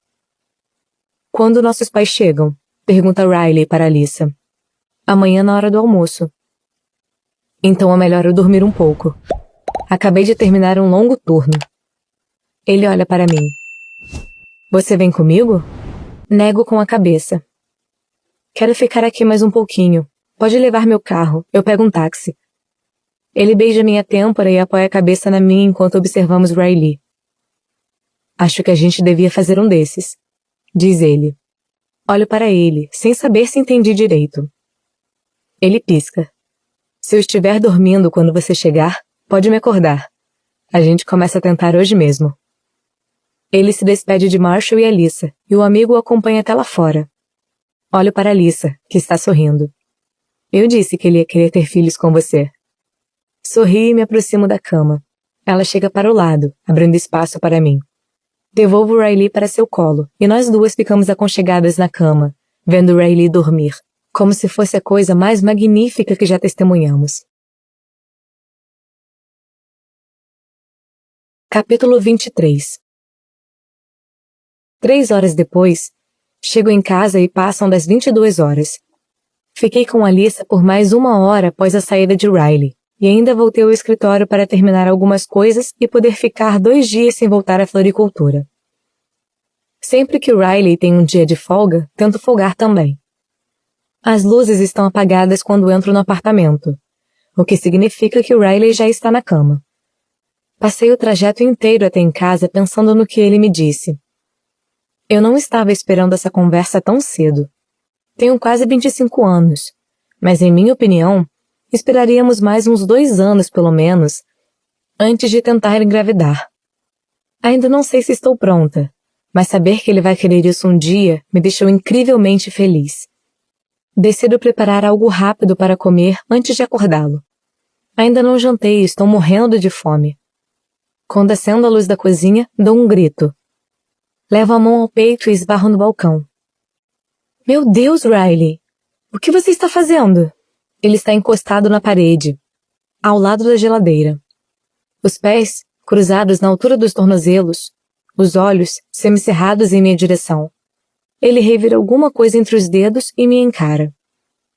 Quando nossos pais chegam? Pergunta Riley para Alyssa. Amanhã na hora do almoço. Então é melhor eu dormir um pouco. Acabei de terminar um longo turno. Ele olha para mim. Você vem comigo? Nego com a cabeça. Quero ficar aqui mais um pouquinho. Pode levar meu carro, eu pego um táxi. Ele beija minha têmpora e apoia a cabeça na minha enquanto observamos Riley. Acho que a gente devia fazer um desses, diz ele. Olho para ele, sem saber se entendi direito. Ele pisca. Se eu estiver dormindo quando você chegar, pode me acordar. A gente começa a tentar hoje mesmo. Ele se despede de Marshall e Alyssa, e o amigo o acompanha até lá fora. Olho para Alyssa, que está sorrindo. Eu disse que ele ia querer ter filhos com você. Sorri e me aproximo da cama. Ela chega para o lado, abrindo espaço para mim. Devolvo Riley para seu colo, e nós duas ficamos aconchegadas na cama, vendo Riley dormir, como se fosse a coisa mais magnífica que já testemunhamos. Capítulo 23. 3 horas depois, chego em casa e passam das 22 horas. Fiquei com Alyssa por mais 1 hora após a saída de Riley, e ainda voltei ao escritório para terminar algumas coisas e poder ficar 2 dias sem voltar à floricultura. Sempre que Riley tem um dia de folga, tento folgar também. As luzes estão apagadas quando entro no apartamento, o que significa que Riley já está na cama. Passei o trajeto inteiro até em casa pensando no que ele me disse. Eu não estava esperando essa conversa tão cedo. Tenho quase 25 anos, mas em minha opinião, esperaríamos mais uns 2 anos pelo menos, antes de tentar engravidar. Ainda não sei se estou pronta, mas saber que ele vai querer isso um dia me deixou incrivelmente feliz. Decido preparar algo rápido para comer antes de acordá-lo. Ainda não jantei e estou morrendo de fome. Quando acendo a luz da cozinha, dou um grito. Levo a mão ao peito e esbarro no balcão. Meu Deus, Riley! O que você está fazendo? Ele está encostado na parede, ao lado da geladeira. Os pés, cruzados na altura dos tornozelos, os olhos semicerrados em minha direção. Ele revira alguma coisa entre os dedos e me encara.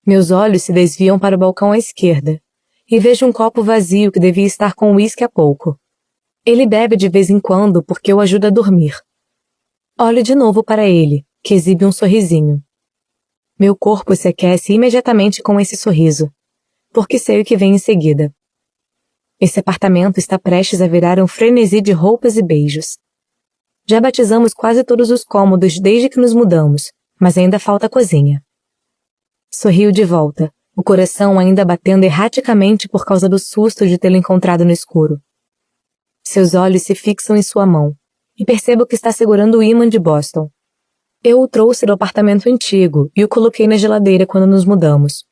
Meus olhos se desviam para o balcão à esquerda, e vejo um copo vazio que devia estar com uísque há pouco. Ele bebe de vez em quando porque eu ajudo a dormir. Olho de novo para ele, que exibe um sorrisinho. Meu corpo se aquece imediatamente com esse sorriso, porque sei o que vem em seguida. Esse apartamento está prestes a virar um frenesi de roupas e beijos. Já batizamos quase todos os cômodos desde que nos mudamos, mas ainda falta a cozinha. Sorrio de volta, o coração ainda batendo erraticamente por causa do susto de tê-lo encontrado no escuro. Seus olhos se fixam em sua mão, e percebo que está segurando o ímã de Boston. Eu o trouxe do apartamento antigo e o coloquei na geladeira quando nos mudamos.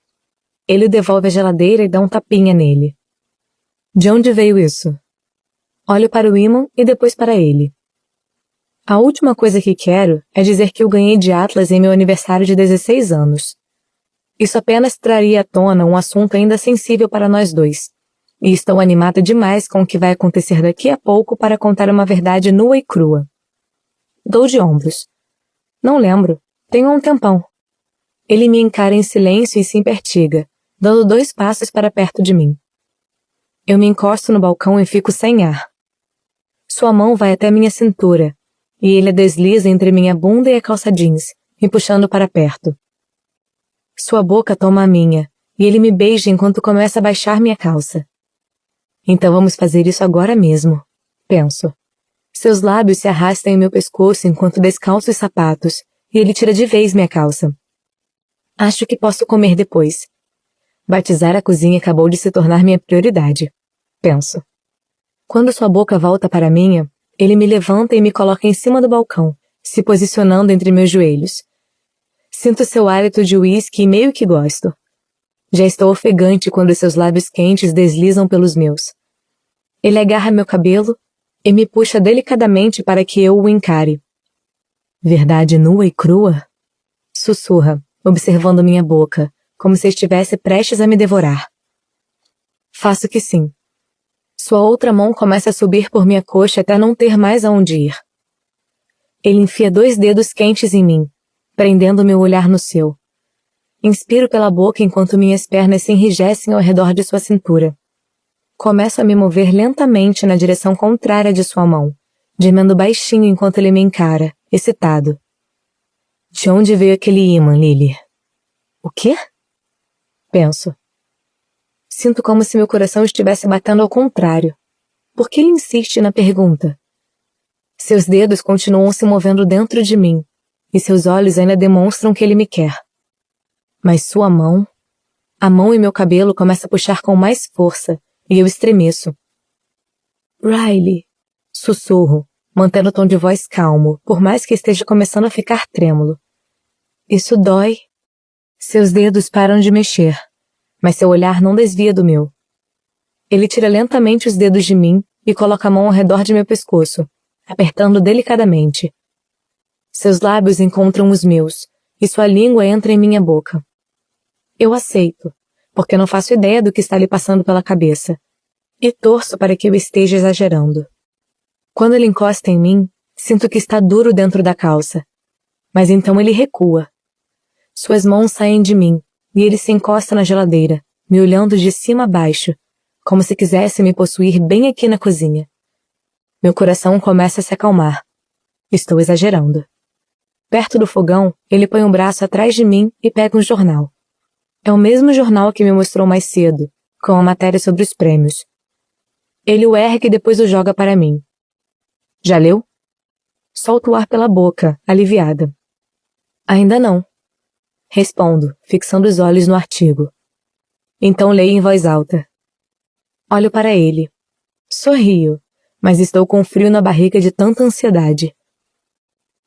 Ele devolve a geladeira e dá um tapinha nele. De onde veio isso? Olho para o ímã e depois para ele. A última coisa que quero é dizer que eu ganhei de Atlas em meu aniversário de 16 anos. Isso apenas traria à tona um assunto ainda sensível para nós dois. E estou animada demais com o que vai acontecer daqui a pouco para contar uma verdade nua e crua. Dou de ombros. Não lembro. Tenho um tempão. Ele me encara em silêncio e se impertiga, dando 2 passos para perto de mim. Eu me encosto no balcão e fico sem ar. Sua mão vai até minha cintura, e ele a desliza entre minha bunda e a calça jeans, me puxando para perto. Sua boca toma a minha, e ele me beija enquanto começa a baixar minha calça. Então vamos fazer isso agora mesmo, penso. Seus lábios se arrastam em meu pescoço enquanto descalço os sapatos, e ele tira de vez minha calça. Acho que posso comer depois. Batizar a cozinha acabou de se tornar minha prioridade, penso. Quando sua boca volta para a minha, ele me levanta e me coloca em cima do balcão, se posicionando entre meus joelhos. Sinto seu hálito de uísque e meio que gosto. Já estou ofegante quando seus lábios quentes deslizam pelos meus. Ele agarra meu cabelo, e me puxa delicadamente para que eu o encare. Verdade nua e crua? Sussurra, observando minha boca, como se estivesse prestes a me devorar. Faço que sim. Sua outra mão começa a subir por minha coxa até não ter mais aonde ir. Ele enfia 2 dedos quentes em mim, prendendo meu olhar no seu. Inspiro pela boca enquanto minhas pernas se enrijecem ao redor de sua cintura. Começo a me mover lentamente na direção contrária de sua mão, gemendo baixinho enquanto ele me encara, excitado. De onde veio aquele ímã, Lily? O quê? Penso. Sinto como se meu coração estivesse batendo ao contrário. Por que ele insiste na pergunta? Seus dedos continuam se movendo dentro de mim, e seus olhos ainda demonstram que ele me quer. Mas sua mão... A mão em meu cabelo começa a puxar com mais força, e eu estremeço. Riley, sussurro, mantendo o tom de voz calmo, por mais que esteja começando a ficar trêmulo. Isso dói. Seus dedos param de mexer, mas seu olhar não desvia do meu. Ele tira lentamente os dedos de mim e coloca a mão ao redor de meu pescoço, apertando delicadamente. Seus lábios encontram os meus, e sua língua entra em minha boca. Eu aceito, porque não faço ideia do que está lhe passando pela cabeça, e torço para que eu esteja exagerando. Quando ele encosta em mim, sinto que está duro dentro da calça, mas então ele recua. Suas mãos saem de mim, e ele se encosta na geladeira, me olhando de cima a baixo, como se quisesse me possuir bem aqui na cozinha. Meu coração começa a se acalmar. Estou exagerando. Perto do fogão, ele põe um braço atrás de mim e pega um jornal. É o mesmo jornal que me mostrou mais cedo, com a matéria sobre os prêmios. Ele o ergue e depois o joga para mim. Já leu? Solto o ar pela boca, aliviada. Ainda não. Respondo, fixando os olhos no artigo. Então leio em voz alta. Olho para ele. Sorrio, mas estou com frio na barriga de tanta ansiedade.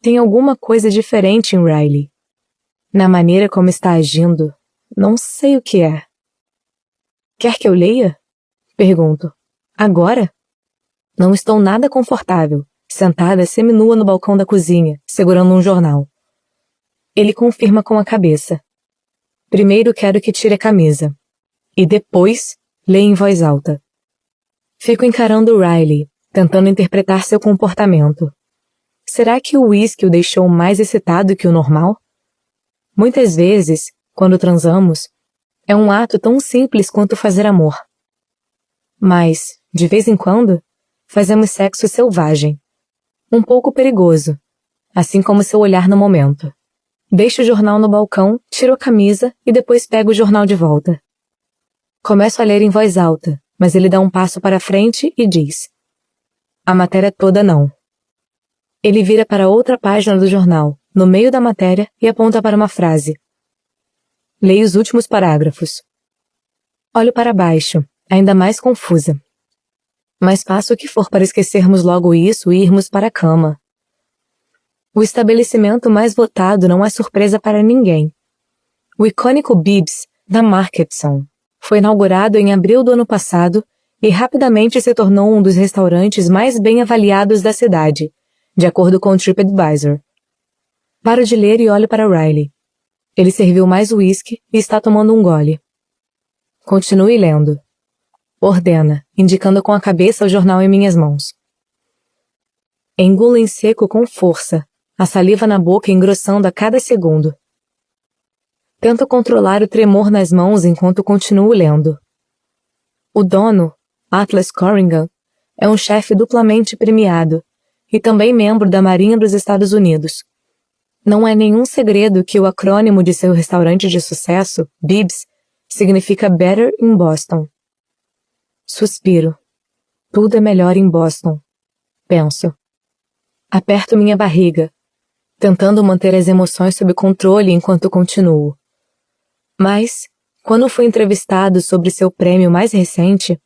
Tem alguma coisa diferente em Riley. Na maneira como está agindo, não sei o que é. Quer que eu leia? Pergunto. Agora? Não estou nada confortável, sentada seminua no balcão da cozinha, segurando um jornal. Ele confirma com a cabeça. Primeiro quero que tire a camisa. E depois, leia em voz alta. Fico encarando Riley, tentando interpretar seu comportamento. Será que o uísque o deixou mais excitado que o normal? Muitas vezes, quando transamos, é um ato tão simples quanto fazer amor. Mas, de vez em quando, fazemos sexo selvagem. Um pouco perigoso, assim como seu olhar no momento. Deixo o jornal no balcão, tiro a camisa e depois pego o jornal de volta. Começo a ler em voz alta, mas ele dá um passo para frente e diz: a matéria toda não. Ele vira para outra página do jornal, no meio da matéria, e aponta para uma frase. Leio os últimos parágrafos. Olho para baixo, ainda mais confusa. Mas faço o que for para esquecermos logo isso e irmos para a cama. O estabelecimento mais votado não é surpresa para ninguém. O icônico Bibs, da Marketson, foi inaugurado em abril do ano passado e rapidamente se tornou um dos restaurantes mais bem avaliados da cidade, de acordo com o TripAdvisor. Paro de ler e olho para Riley. Ele serviu mais uísque e está tomando um gole. Continue lendo. Ordena, indicando com a cabeça o jornal em minhas mãos. Engulo em seco com força, a saliva na boca engrossando a cada segundo. Tento controlar o tremor nas mãos enquanto continuo lendo. O dono, Atlas Corrigan, é um chefe duplamente premiado e também membro da Marinha dos Estados Unidos. Não é nenhum segredo que o acrônimo de seu restaurante de sucesso, Bibs, significa Better in Boston. Suspiro. Tudo é melhor em Boston. Penso. Aperto minha barriga, tentando manter as emoções sob controle enquanto continuo. Mas, quando fui entrevistado sobre seu prêmio mais recente,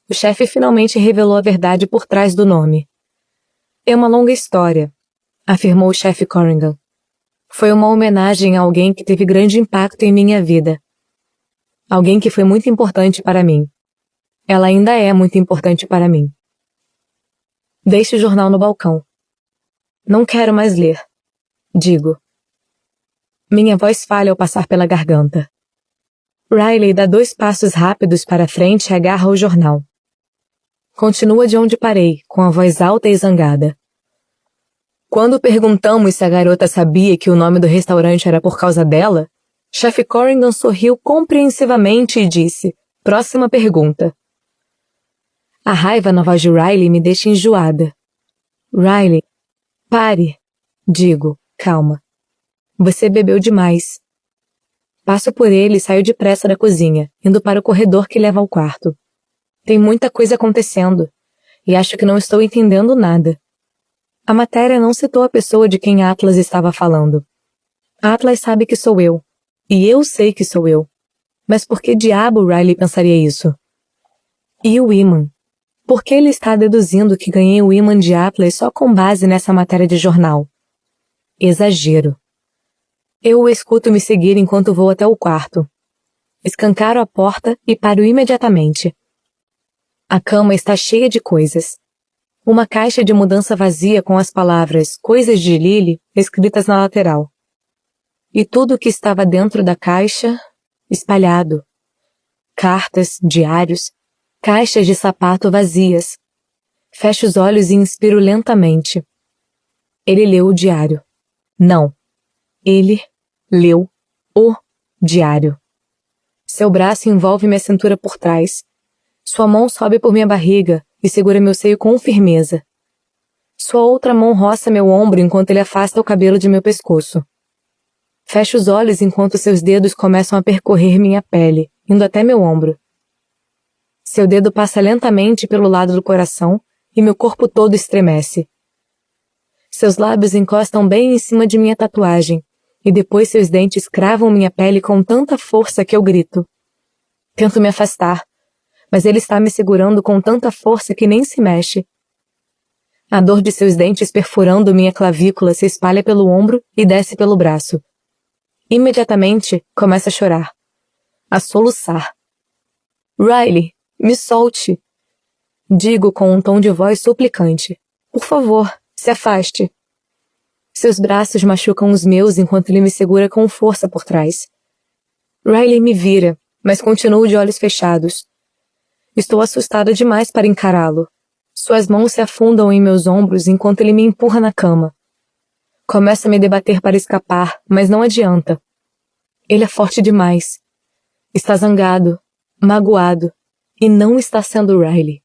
o chefe finalmente revelou a verdade por trás do nome. É uma longa história, afirmou o chefe Corrigan. Foi uma homenagem a alguém que teve grande impacto em minha vida. Alguém que foi muito importante para mim. Ela ainda é muito importante para mim. Deixe o jornal no balcão. Não quero mais ler. Digo. Minha voz falha ao passar pela garganta. Riley dá 2 passos rápidos para frente e agarra o jornal. Continua de onde parei, com a voz alta e zangada. Quando perguntamos se a garota sabia que o nome do restaurante era por causa dela, Chefe Corrigan sorriu compreensivamente e disse: próxima pergunta. A raiva na voz de Riley me deixa enjoada. Riley, pare. Digo, calma. Você bebeu demais. Passo por ele e saio depressa da cozinha, indo para o corredor que leva ao quarto. Tem muita coisa acontecendo, e acho que não estou entendendo nada. A matéria não citou a pessoa de quem Atlas estava falando. Atlas sabe que sou eu, e eu sei que sou eu. Mas por que diabo Riley pensaria isso? E o imã? Por que ele está deduzindo que ganhei o imã de Atlas só com base nessa matéria de jornal? Exagero. Eu o escuto me seguir enquanto vou até o quarto. Escancaro a porta e paro imediatamente. A cama está cheia de coisas. Uma caixa de mudança vazia com as palavras "Coisas de Lily" escritas na lateral. E tudo o que estava dentro da caixa, espalhado. Cartas, diários, caixas de sapato vazias. Fecho os olhos e inspiro lentamente. Ele leu o diário. Não. Ele leu o diário. Seu braço envolve minha cintura por trás. Sua mão sobe por minha barriga e segura meu seio com firmeza. Sua outra mão roça meu ombro enquanto ele afasta o cabelo de meu pescoço. Fecho os olhos enquanto seus dedos começam a percorrer minha pele, indo até meu ombro. Seu dedo passa lentamente pelo lado do coração e meu corpo todo estremece. Seus lábios encostam bem em cima de minha tatuagem, e depois seus dentes cravam minha pele com tanta força que eu grito. Tento me afastar, mas ele está me segurando com tanta força que nem se mexe. A dor de seus dentes perfurando minha clavícula se espalha pelo ombro e desce pelo braço. Imediatamente, começa a chorar. A soluçar. Riley, me solte. Digo com um tom de voz suplicante. Por favor, se afaste. Seus braços machucam os meus enquanto ele me segura com força por trás. Riley me vira, mas continuo de olhos fechados. Estou assustada demais para encará-lo. Suas mãos se afundam em meus ombros enquanto ele me empurra na cama. Começa a me debater para escapar, mas não adianta. Ele é forte demais. Está zangado, magoado, e não está sendo Riley.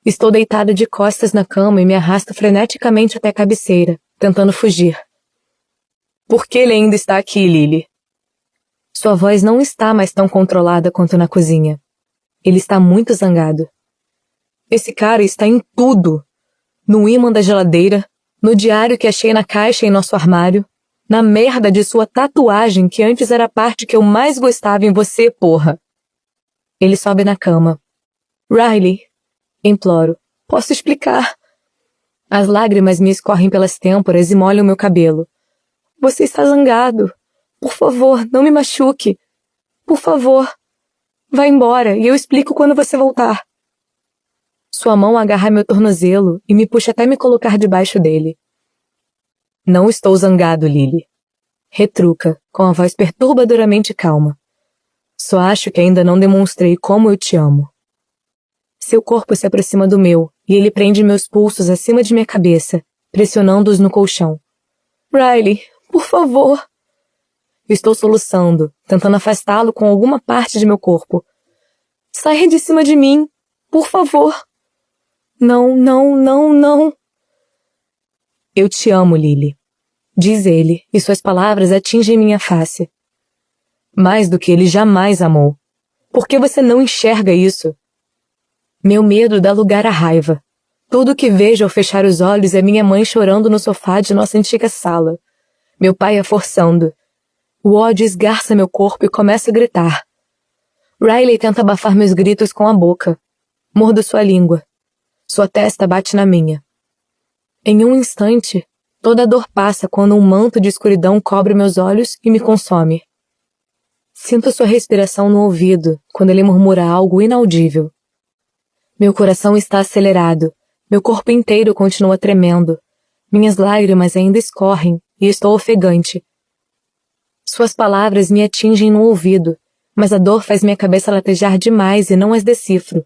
Estou deitada de costas na cama e me arrasto freneticamente até a cabeceira, tentando fugir. Por que ele ainda está aqui, Lily? Sua voz não está mais tão controlada quanto na cozinha. Ele está muito zangado. Esse cara está em tudo. No ímã da geladeira, no diário que achei na caixa em nosso armário, na merda de sua tatuagem que antes era a parte que eu mais gostava em você, porra. Ele sobe na cama. Riley, imploro, posso explicar? As lágrimas me escorrem pelas têmporas e molham meu cabelo. Você está zangado. Por favor, não me machuque. Por favor. Vá embora e eu explico quando você voltar. Sua mão agarra meu tornozelo e me puxa até me colocar debaixo dele. Não estou zangado, Lily. Retruca, com a voz perturbadoramente calma. Só acho que ainda não demonstrei como eu te amo. Seu corpo se aproxima do meu e ele prende meus pulsos acima de minha cabeça, pressionando-os no colchão. Riley, por favor. Estou soluçando, tentando afastá-lo com alguma parte de meu corpo. Saia de cima de mim, por favor. Não, não, não, não. Eu te amo, Lily, diz ele, e suas palavras atingem minha face. Mais do que ele jamais amou. Por que você não enxerga isso? Meu medo dá lugar à raiva. Tudo o que vejo ao fechar os olhos é minha mãe chorando no sofá de nossa antiga sala. Meu pai a forçando. O ódio esgarça meu corpo e começo a gritar. Riley tenta abafar meus gritos com a boca. Mordo sua língua. Sua testa bate na minha. Em um instante, toda a dor passa quando um manto de escuridão cobre meus olhos e me consome. Sinto sua respiração no ouvido quando ele murmura algo inaudível. Meu coração está acelerado Meu corpo inteiro continua tremendo. Minhas lágrimas ainda escorrem e estou ofegante. Suas palavras me atingem no ouvido, mas a dor faz minha cabeça latejar demais e não as decifro.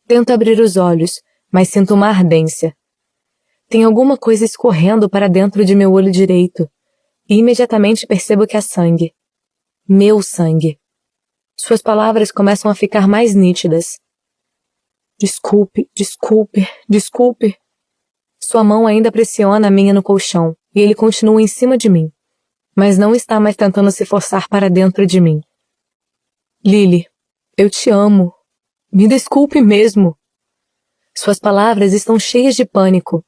Tento abrir os olhos, mas sinto uma ardência. Tem alguma coisa escorrendo para dentro de meu olho direito, e imediatamente percebo que é sangue. Meu sangue. Suas palavras começam a ficar mais nítidas. Desculpe, desculpe, desculpe. Sua mão ainda pressiona a minha no colchão, e ele continua em cima de mim, mas não está mais tentando se forçar para dentro de mim. Lily, eu te amo. Me desculpe mesmo. Suas palavras estão cheias de pânico.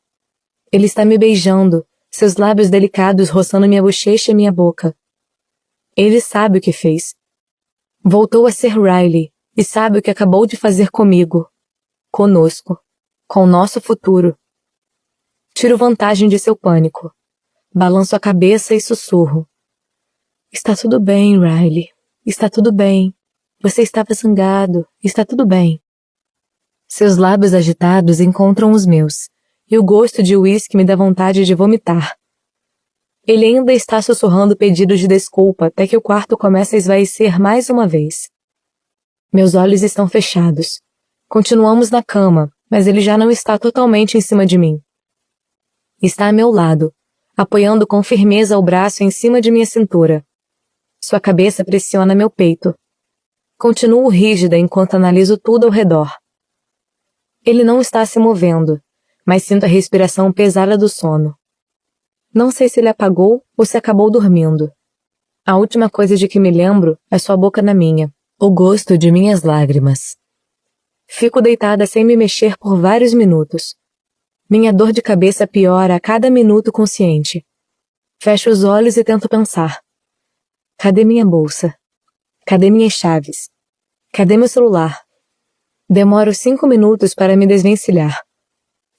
Ele está me beijando, seus lábios delicados roçando minha bochecha e minha boca. Ele sabe o que fez. Voltou a ser Riley e sabe o que acabou de fazer comigo. Conosco. Com o nosso futuro. Tiro vantagem de seu pânico. Balanço a cabeça e sussurro. Está tudo bem, Riley. Está tudo bem. Você estava zangado. Está tudo bem. Seus lábios agitados encontram os meus, e o gosto de uísque me dá vontade de vomitar. Ele ainda está sussurrando pedidos de desculpa até que o quarto começa a esvaecer mais uma vez. Meus olhos estão fechados. Continuamos na cama, mas ele já não está totalmente em cima de mim. Está a meu lado, apoiando com firmeza o braço em cima de minha cintura. Sua cabeça pressiona meu peito. Continuo rígida enquanto analiso tudo ao redor. Ele não está se movendo, mas sinto a respiração pesada do sono. Não sei se ele apagou ou se acabou dormindo. A última coisa de que me lembro é sua boca na minha, o gosto de minhas lágrimas. Fico deitada sem me mexer por vários minutos. Minha dor de cabeça piora a cada minuto consciente. Fecho os olhos e tento pensar. Cadê minha bolsa? Cadê minhas chaves? Cadê meu celular? Demoro 5 minutos para me desvencilhar.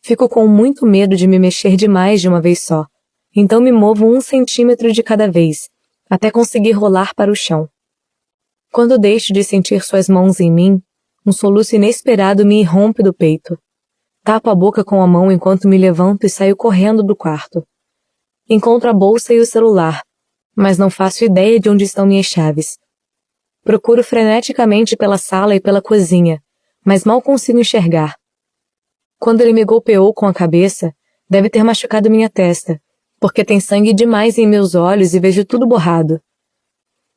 Fico com muito medo de me mexer demais de uma vez só, então me movo 1 centímetro de cada vez, até conseguir rolar para o chão. Quando deixo de sentir suas mãos em mim, um soluço inesperado me irrompe do peito. Tapo a boca com a mão enquanto me levanto e saio correndo do quarto. Encontro a bolsa e o celular, mas não faço ideia de onde estão minhas chaves. Procuro freneticamente pela sala e pela cozinha, mas mal consigo enxergar. Quando ele me golpeou com a cabeça, deve ter machucado minha testa, porque tem sangue demais em meus olhos e vejo tudo borrado.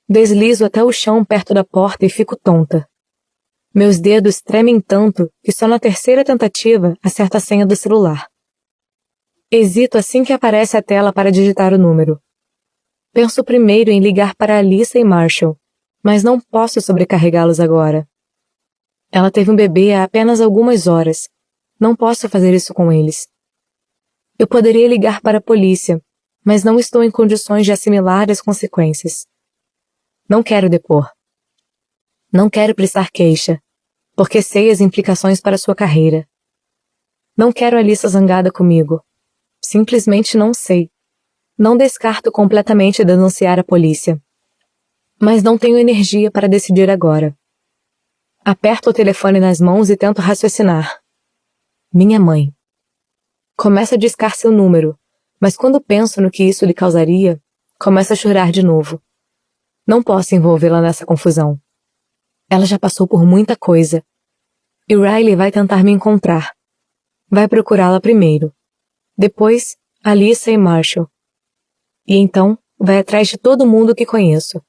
Deslizo até o chão perto da porta e fico tonta. Meus dedos tremem tanto que só na terceira tentativa acerto a senha do celular. Hesito assim que aparece a tela para digitar o número. Penso primeiro em ligar para Alyssa e Marshall, mas não posso sobrecarregá-los agora. Ela teve um bebê há apenas algumas horas. Não posso fazer isso com eles. Eu poderia ligar para a polícia, mas não estou em condições de assimilar as consequências. Não quero depor. Não quero prestar queixa, porque sei as implicações para sua carreira. Não quero Alyssa zangada comigo. Simplesmente não sei. Não descarto completamente denunciar a polícia. Mas não tenho energia para decidir agora. Aperto o telefone nas mãos e tento raciocinar. Minha mãe. Começo a discar seu número, mas quando penso no que isso lhe causaria, começo a chorar de novo. Não posso envolvê-la nessa confusão. Ela já passou por muita coisa. E Riley vai tentar me encontrar. Vai procurá-la primeiro. Depois, Alyssa e Marshall. E então, vai atrás de todo mundo que conheço.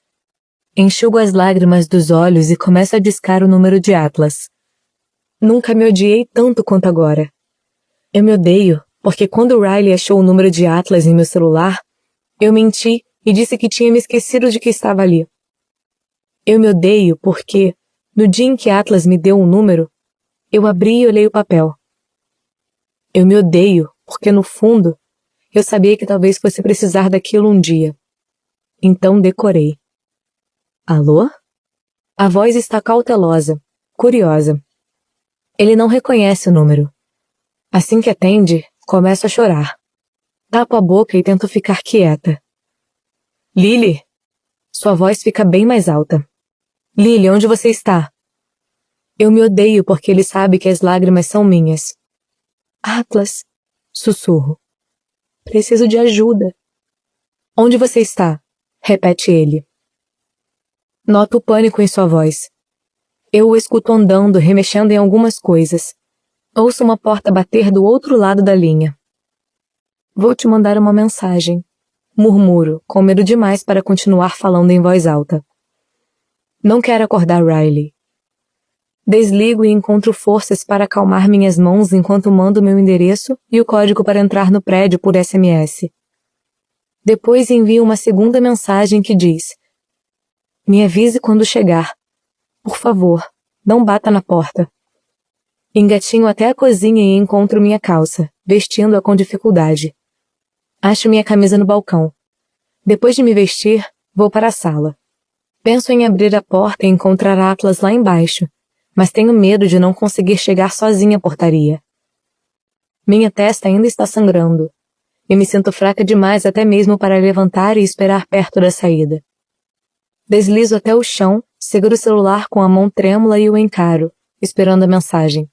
Enxugo as lágrimas dos olhos e começo a discar o número de Atlas. Nunca me odiei tanto quanto agora. Eu me odeio porque quando Riley achou o número de Atlas em meu celular, eu menti e disse que tinha me esquecido de que estava ali. Eu me odeio porque, no dia em que Atlas me deu um número, eu abri e olhei o papel. Eu me odeio porque, no fundo, eu sabia que talvez fosse precisar daquilo um dia. Então decorei. Alô? A voz está cautelosa, curiosa. Ele não reconhece o número. Assim que atende, começo a chorar. Tapo a boca e tento ficar quieta. Lily! Sua voz fica bem mais alta. Lily, onde você está? Eu me odeio porque ele sabe que as lágrimas são minhas. Atlas, sussurro. Preciso de ajuda. Onde você está? Repete ele. Noto o pânico em sua voz. Eu o escuto andando, remexendo em algumas coisas. Ouço uma porta bater do outro lado da linha. Vou te mandar uma mensagem. Murmuro, com medo demais para continuar falando em voz alta. Não quero acordar Riley. Desligo e encontro forças para acalmar minhas mãos enquanto mando meu endereço e o código para entrar no prédio por SMS. Depois envio uma segunda mensagem que diz: me avise quando chegar. Por favor, não bata na porta. Engatinho até a cozinha e encontro minha calça, vestindo-a com dificuldade. Acho minha camisa no balcão. Depois de me vestir, vou para a sala. Penso em abrir a porta e encontrar Atlas lá embaixo, mas tenho medo de não conseguir chegar sozinha à portaria. Minha testa ainda está sangrando, e me sinto fraca demais até mesmo para levantar e esperar perto da saída. Deslizo até o chão, seguro o celular com a mão trêmula e o encaro, esperando a mensagem.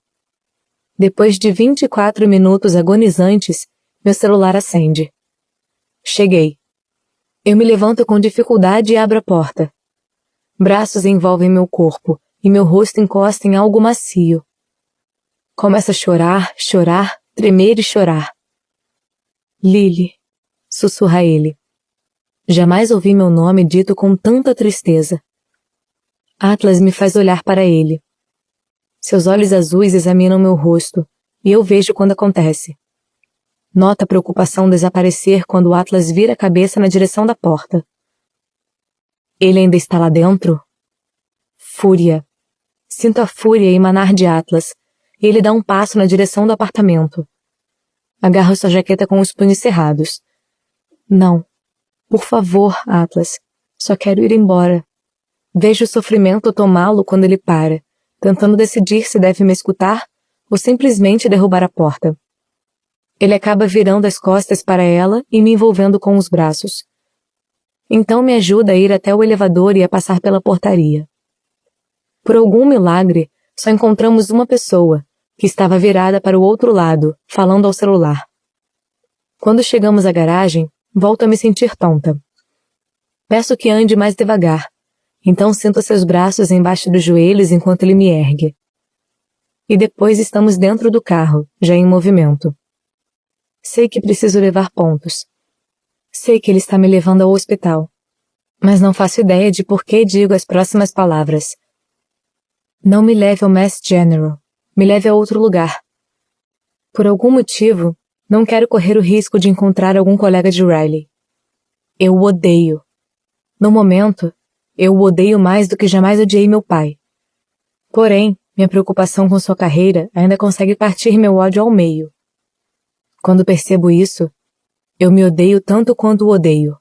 Depois de 24 minutos agonizantes, meu celular acende. Cheguei. Eu me levanto com dificuldade e abro a porta. Braços envolvem meu corpo e meu rosto encosta em algo macio. Começo a chorar, chorar, tremer e chorar. Lily, sussurra ele. Jamais ouvi meu nome dito com tanta tristeza. Atlas me faz olhar para ele. Seus olhos azuis examinam meu rosto, e eu vejo quando acontece. Noto a preocupação desaparecer quando Atlas vira a cabeça na direção da porta. Ele ainda está lá dentro? Fúria. Sinto a fúria emanar de Atlas, e ele dá um passo na direção do apartamento. Agarro sua jaqueta com os punhos cerrados. Não. Por favor, Atlas. Só quero ir embora. Vejo o sofrimento tomá-lo quando ele para, tentando decidir se deve me escutar ou simplesmente derrubar a porta. Ele acaba virando as costas para ela e me envolvendo com os braços. Então me ajuda a ir até o elevador e a passar pela portaria. Por algum milagre, só encontramos uma pessoa, que estava virada para o outro lado, falando ao celular. Quando chegamos à garagem, volto a me sentir tonta. Peço que ande mais devagar, então sinto seus braços embaixo dos joelhos enquanto ele me ergue. E depois estamos dentro do carro, já em movimento. Sei que preciso levar pontos. Sei que ele está me levando ao hospital, mas não faço ideia de por que digo as próximas palavras. Não me leve ao Mass General, me leve a outro lugar. Por algum motivo, não quero correr o risco de encontrar algum colega de Riley. Eu o odeio. No momento, eu o odeio mais do que jamais odiei meu pai. Porém, minha preocupação com sua carreira ainda consegue partir meu ódio ao meio. Quando percebo isso, eu me odeio tanto quanto o odeio.